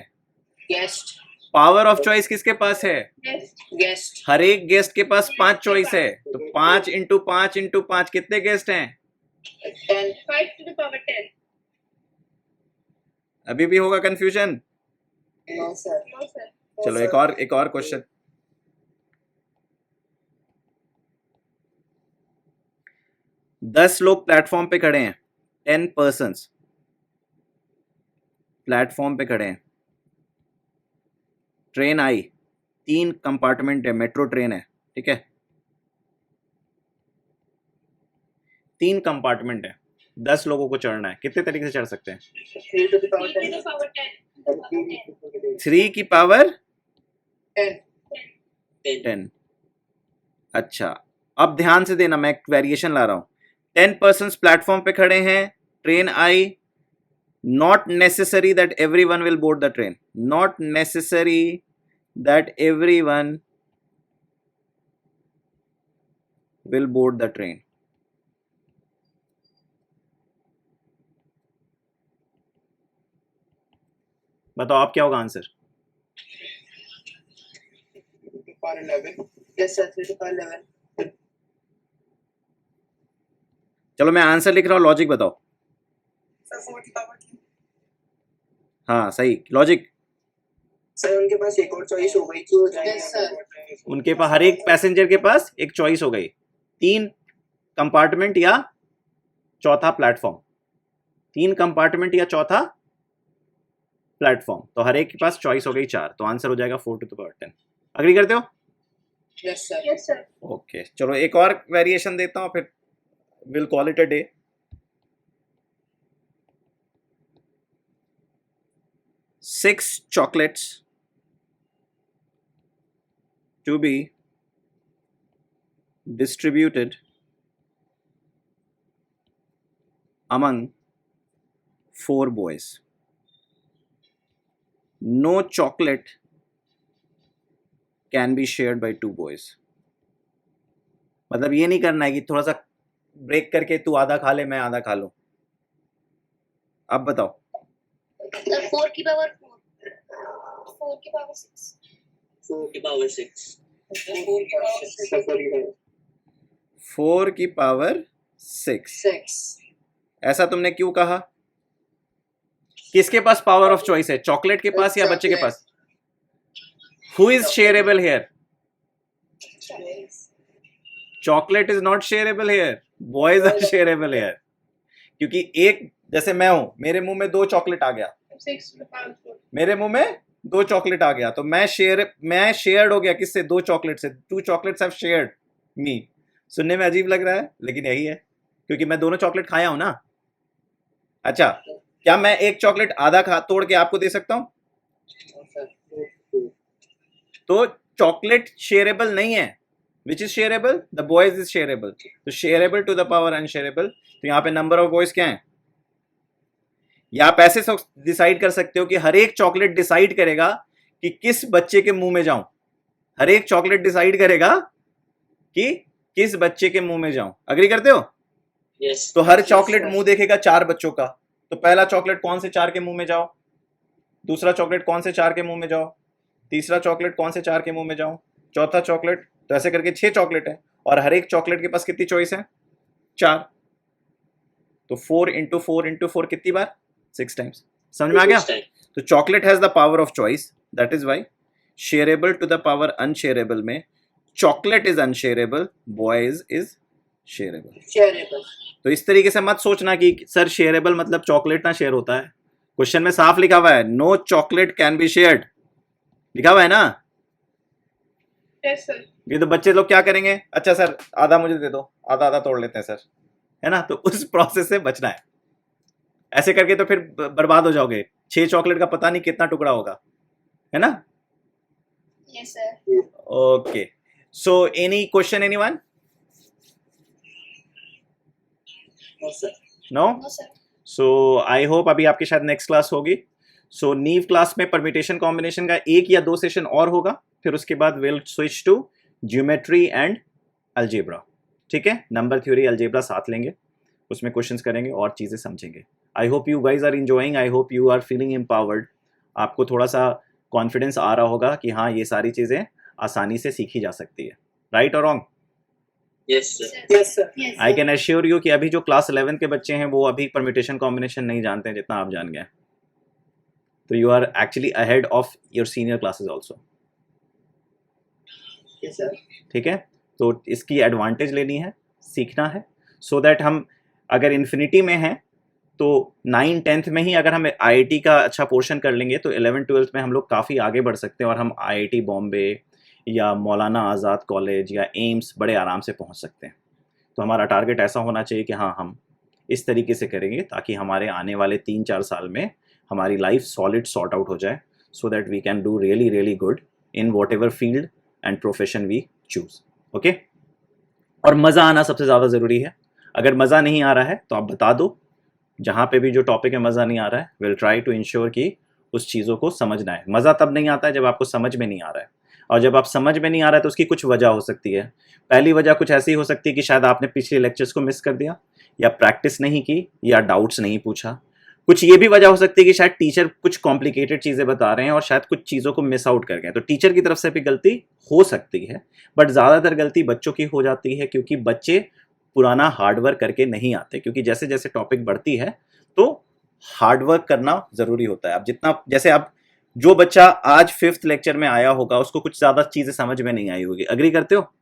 गेस्ट। पावर ऑफ चॉइस किसके पास है। Next. गेस्ट। हर एक गेस्ट के पास 5 चॉइस है, तो 5 इंटू 5 इंटू 5 कितने गेस्ट हैं। 10। 5 to the power 10. अभी भी होगा confusion. No sir. No, sir. चलो एक और क्वेश्चन। 10 लोग प्लेटफॉर्म पे खड़े हैं, 10 पर्सन्स प्लेटफॉर्म पे खड़े हैं। ट्रेन आई, 3 कंपार्टमेंट है, मेट्रो ट्रेन है, ठीक है, 3 कंपार्टमेंट है, 10 लोगों को चढ़ना है, कितने तरीके से चढ़ सकते हैं? 3 to the power 3 to 10. the power 10. 3 की पावर 10. 10। अच्छा, अब ध्यान से देना, मैं एक वेरिएशन ला रहा हूं। 10 पर्सन प्लेटफॉर्म पे खड़े हैं, train I, not necessary that everyone will board the train, not necessary that everyone will board the train. बताओ आप क्या होगा answer? 3 to the power 11. Yes, sir. 3 to the power 11. चलो मैं आंसर लिख रहा हूं, लॉजिक बताओ। Sir, 4 to the power 2. हाँ सही लॉजिक। सर उनके पास एक और चॉइस हो गई कि वो जाएंगे Yes, sir. उनके पास, हर एक पैसेंजर के पास एक चॉइस हो गई, 3 कंपार्टमेंट या चौथा प्लेटफॉर्म, 3 कंपार्टमेंट या चौथा प्लेटफॉर्म, तो हर एक के पास चॉइस हो गई 4, तो आंसर हो जाएगा 4 to the power 10। अग्री करते हो? Yes, sir. Yes, sir. Okay, चलो एक और वेरिएशन देता हूं, फिर will call it a day. 6 chocolates to be distributed among 4 boys. No chocolate can be shared by 2 boys. मतलब ये नहीं करना है कि थोड़ा सा ब्रेक करके तू आधा खा ले मैं आधा खा लूं। अब बताओ। सर 4 की पावर 4। 4 की power 6. 4 की पावर 6. 4 की power 6. 4 की पावर 6। 6. ऐसा तुमने क्यों कहा? किसके पास पावर ऑफ चॉइस है, चॉकलेट के पास या बच्चे के पास? Who is shareable here? Chocolate is not shareable here, boys are shareable here. क्योंकि एक, जैसे मैं हूं, मेरे मुंह में 2 चॉकलेट आ गया, 6 to the power 4. मेरे मुंह में 2 चॉकलेट आ गया, तो मैं शेयर्ड हो गया किससे? 2 चॉकलेट से। 2 चॉकलेट्स हैव शेयर्ड मी। सुनने में अजीब लग रहा है लेकिन यही है, क्योंकि मैं दोनों चॉकलेट खाया हूं ना। अच्छा, क्या मैं एक चॉकलेट आधा खा तोड़ के आपको दे सकता हूं? तो चॉकलेट शेयरेबल नहीं है। Which is shareable? The boys is shareable. तो शेयरेबल टू द पावर अनशेयरेबल, तो यहाँ पे नंबर ऑफ बॉयज क्या है? या आप ऐसे डिसाइड कर सकते हो कि हर एक चॉकलेट डिसाइड करेगा कि किस बच्चे के मुंह में जाऊं। हर एक चॉकलेट डिसाइड करेगा कि किस बच्चे के मुंह में जाऊं। अग्री करते हो? यस। तो हर चॉकलेट मुंह देखेगा 4 बच्चों का, तो पहला चॉकलेट कौन से 4 के मुंह में जाओ, दूसरा चॉकलेट कौन से 4 के मुंह में जाओ, तीसरा चॉकलेट कौन से 4 के मुंह में जाओ, चौथा चॉकलेट, तो ऐसे करके 6 चॉकलेट है और हर एक चॉकलेट के पास कितनी चॉइस है? 4। तो 4 × 4 × 4 कितनी बार? 6 टाइम्स। समझ में आ गया? तो chocolate has the power of choice, that is why shareable to the power unshareable में chocolate is unshareable, boys is shareable. Shareable. तो इस तरीके से मत सोचना कि सर शेयरेबल मतलब चॉकलेट ना शेयर होता है। क्वेश्चन में साफ लिखा हुआ है, no chocolate can be shared, लिखा हुआ है ना। Yes, sir. ये तो बच्चे लोग क्या करेंगे? अच्छा सर आधा मुझे दे दो, आधा आधा तोड़ लेते हैं सर, है ना। तो उस प्रोसेस से बचना है। ऐसे करके तो फिर बर्बाद हो जाओगे। 6 चॉकलेट का पता नहीं कितना टुकड़ा होगा, है ना। Yes, sir. Okay, so any question anyone? No sir. No? No, sir. So I hope अभी आपकी शायद नेक्स्ट क्लास होगी। सो नीव क्लास में परम्यूटेशन कॉम्बिनेशन का 1 या 2 सेशन और होगा, फिर उसके बाद will switch to geometry and algebra. ठीक है, नंबर थ्योरी अलजेब्रा साथ लेंगे, उसमें क्वेश्चंस करेंगे और चीज़ें समझेंगे। I hope you guys are enjoying, I hope you are feeling empowered. आपको थोड़ा सा कॉन्फिडेंस आ रहा होगा कि हाँ ये सारी चीज़ें आसानी से सीखी जा सकती है। राइट और wrong? Yes sir. Yes, sir. Yes, I sir. Can assure you कि अभी जो क्लास 11 के बच्चे हैं वो अभी परम्यूटेशन कॉम्बिनेशन नहीं जानते हैं जितना आप जान गए। तो you are actually ahead of your senior classes also. Yes, sir. ठीक है, तो इसकी एडवांटेज लेनी है, सीखना है, सो दैट हम अगर इन्फिनिटी में हैं तो 9th 10th में ही अगर हम आईआईटी का अच्छा पोर्शन कर लेंगे तो 11th 12th में हम लोग काफ़ी आगे बढ़ सकते हैं और हम आईआईटी बॉम्बे या मौलाना आज़ाद कॉलेज या एम्स बड़े आराम से पहुंच सकते हैं। तो हमारा टारगेट ऐसा होना चाहिए कि हाँ, हम इस तरीके से करेंगे ताकि हमारे आने वाले 3-4 साल में हमारी लाइफ सॉलिड सॉर्ट आउट हो जाए, so that we can do really really good in whatever field and profession we choose. Okay, और मज़ा आना सबसे ज़्यादा ज़रूरी है। अगर मज़ा नहीं आ रहा है तो आप बता दो, जहाँ पे भी जो टॉपिक है मज़ा नहीं आ रहा है, विल ट्राई टू इंश्योर कि उस चीज़ों को समझना है। मज़ा तब नहीं आता है जब आपको समझ में नहीं आ रहा है, और जब आप समझ में नहीं आ रहा है तो उसकी कुछ वजह हो सकती है। पहली वजह कुछ ऐसी हो सकती है कि शायद आपने पिछले लेक्चर्स को मिस कर दिया, या प्रैक्टिस नहीं की, या डाउट्स नहीं पूछा। कुछ ये भी वजह हो सकती है कि शायद टीचर कुछ कॉम्प्लिकेटेड चीज़ें बता रहे हैं और शायद कुछ चीज़ों को मिस आउट कर गए, तो टीचर की तरफ से भी गलती हो सकती है। बट ज़्यादातर गलती बच्चों की हो जाती है, क्योंकि बच्चे पुराना हार्डवर्क करके नहीं आते, क्योंकि जैसे जैसे टॉपिक बढ़ती है तो हार्डवर्क करना ज़रूरी होता है। अब जितना, जैसे आप, जो बच्चा आज 5th लेक्चर में आया होगा उसको कुछ ज़्यादा चीज़ें समझ में नहीं आई होगी, अग्री करते हो?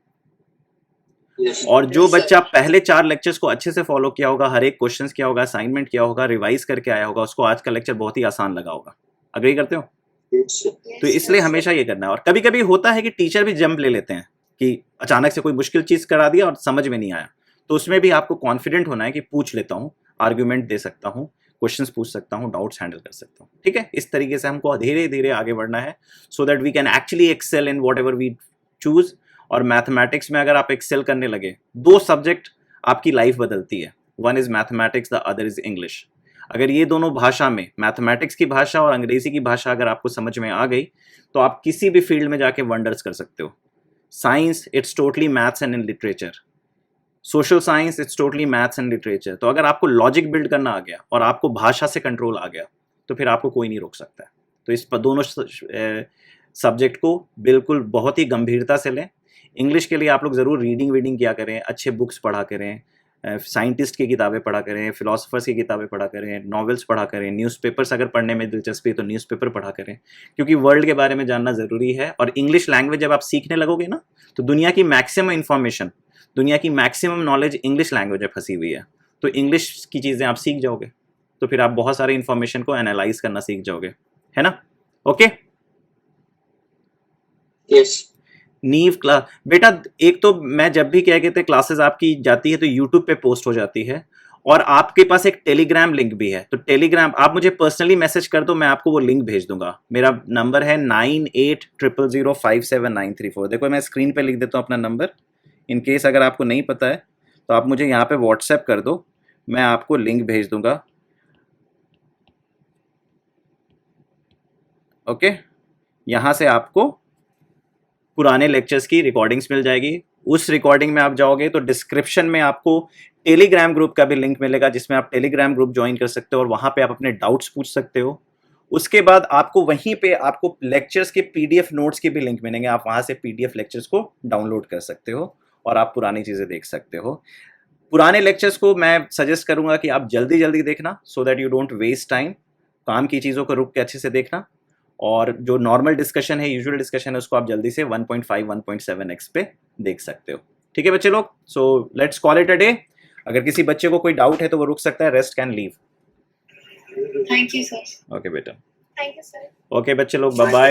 और जो बच्चा पहले 4 लेक्चर्स को अच्छे से फॉलो किया होगा, हर एक क्वेश्चंस किया होगा, असाइनमेंट किया होगा, रिवाइज करके आया होगा, उसको आज का लेक्चर बहुत ही आसान लगा होगा। अग्री करते हो? तो इसलिए हमेशा ये करना है। और कभी कभी होता है कि टीचर भी जंप ले लेते हैं कि अचानक से कोई मुश्किल चीज़ करा दिया और समझ में नहीं आया, तो उसमें भी आपको कॉन्फिडेंट होना है कि पूछ लेता हूँ, आर्ग्यूमेंट दे सकता हूँ, क्वेश्चंस पूछ सकता हूँ, डाउट्स हैंडल कर सकता हूँ। ठीक है, इस तरीके से हमको धीरे धीरे आगे बढ़ना है, so that we can actually excel in whatever we choose. और मैथमेटिक्स में अगर आप एक्सेल करने लगे, 2 सब्जेक्ट आपकी लाइफ बदलती है, one is mathematics, the other is English. अगर ये दोनों भाषा में, मैथमेटिक्स की भाषा और अंग्रेजी की भाषा अगर आपको समझ में आ गई, तो आप किसी भी फील्ड में जाके वंडर्स कर सकते हो। Science, it's totally maths and in literature. Social science, it's totally maths and literature. तो अगर आपको लॉजिक बिल्ड करना आ गया और आपको भाषा से कंट्रोल आ गया, तो फिर आपको कोई नहीं रोक सकता है। तो इस पर दोनों सब्जेक्ट को बिल्कुल बहुत ही गंभीरता से लें। इंग्लिश के लिए आप लोग ज़रूर रीडिंग किया करें, अच्छे बुक्स पढ़ा करें, साइंटिस्ट की किताबें पढ़ा करें, फिलोसफर्स की किताबें पढ़ा करें, नॉवेल्स पढ़ा करें, न्यूज़पेपर्स अगर पढ़ने में दिलचस्पी है तो न्यूज़पेपर पढ़ा करें, क्योंकि वर्ल्ड के बारे में जानना ज़रूरी है। और इंग्लिश लैंग्वेज जब आप सीखने लगोगे ना, तो दुनिया की मैक्सिमम इन्फॉर्मेशन, दुनिया की मैक्सिमम नॉलेज इंग्लिश लैंग्वेज में फंसी हुई है। तो इंग्लिश की चीज़ें आप सीख जाओगे, तो फिर आप बहुत सारे इन्फॉर्मेशन को एनालाइज करना सीख जाओगे, है ना? ओके, यस नीव क्लास बेटा, एक तो मैं जब भी क्या कहते हैं क्लासेस आपकी जाती है तो यूट्यूब पे पोस्ट हो जाती है, और आपके पास एक टेलीग्राम लिंक भी है। तो टेलीग्राम आप मुझे पर्सनली मैसेज कर दो, मैं आपको वो लिंक भेज दूंगा। मेरा नंबर है 9800057934। देखो मैं स्क्रीन पे लिख देता हूँ अपना नंबर, इन केस अगर आपको नहीं पता है तो आप मुझे यहाँ पे व्हाट्सएप कर दो, मैं आपको लिंक भेज दूंगा। ओके, यहाँ से आपको पुराने लेक्चर्स की रिकॉर्डिंग्स मिल जाएगी। उस रिकॉर्डिंग में आप जाओगे तो डिस्क्रिप्शन में आपको टेलीग्राम ग्रुप का भी लिंक मिलेगा, जिसमें आप टेलीग्राम ग्रुप ज्वाइन कर सकते हो और वहाँ पे आप अपने डाउट्स पूछ सकते हो। उसके बाद आपको वहीं पे आपको लेक्चर्स के PDF नोट्स के भी लिंक मिलेंगे, आप वहाँ से PDF लेक्चर्स को डाउनलोड कर सकते हो और आप पुरानी चीज़ें देख सकते हो। पुराने लेक्चर्स को मैं सजेस्ट करूँगा कि आप जल्दी जल्दी देखना, so that you don't waste time. काम की चीज़ों को रुक के अच्छे से देखना, और जो नॉर्मल डिस्कशन है, यूजुअल डिस्कशन है, उसको आप जल्दी से 1.5-1.7x पे देख सकते हो। ठीक है बच्चे लोग, so let's call it a day. अगर किसी बच्चे को कोई डाउट है तो वो रुक सकता है, rest can leave. Thank you, sir. Okay बेटा, Thank you, sir. ओके बच्चे लोग, बाय बाय।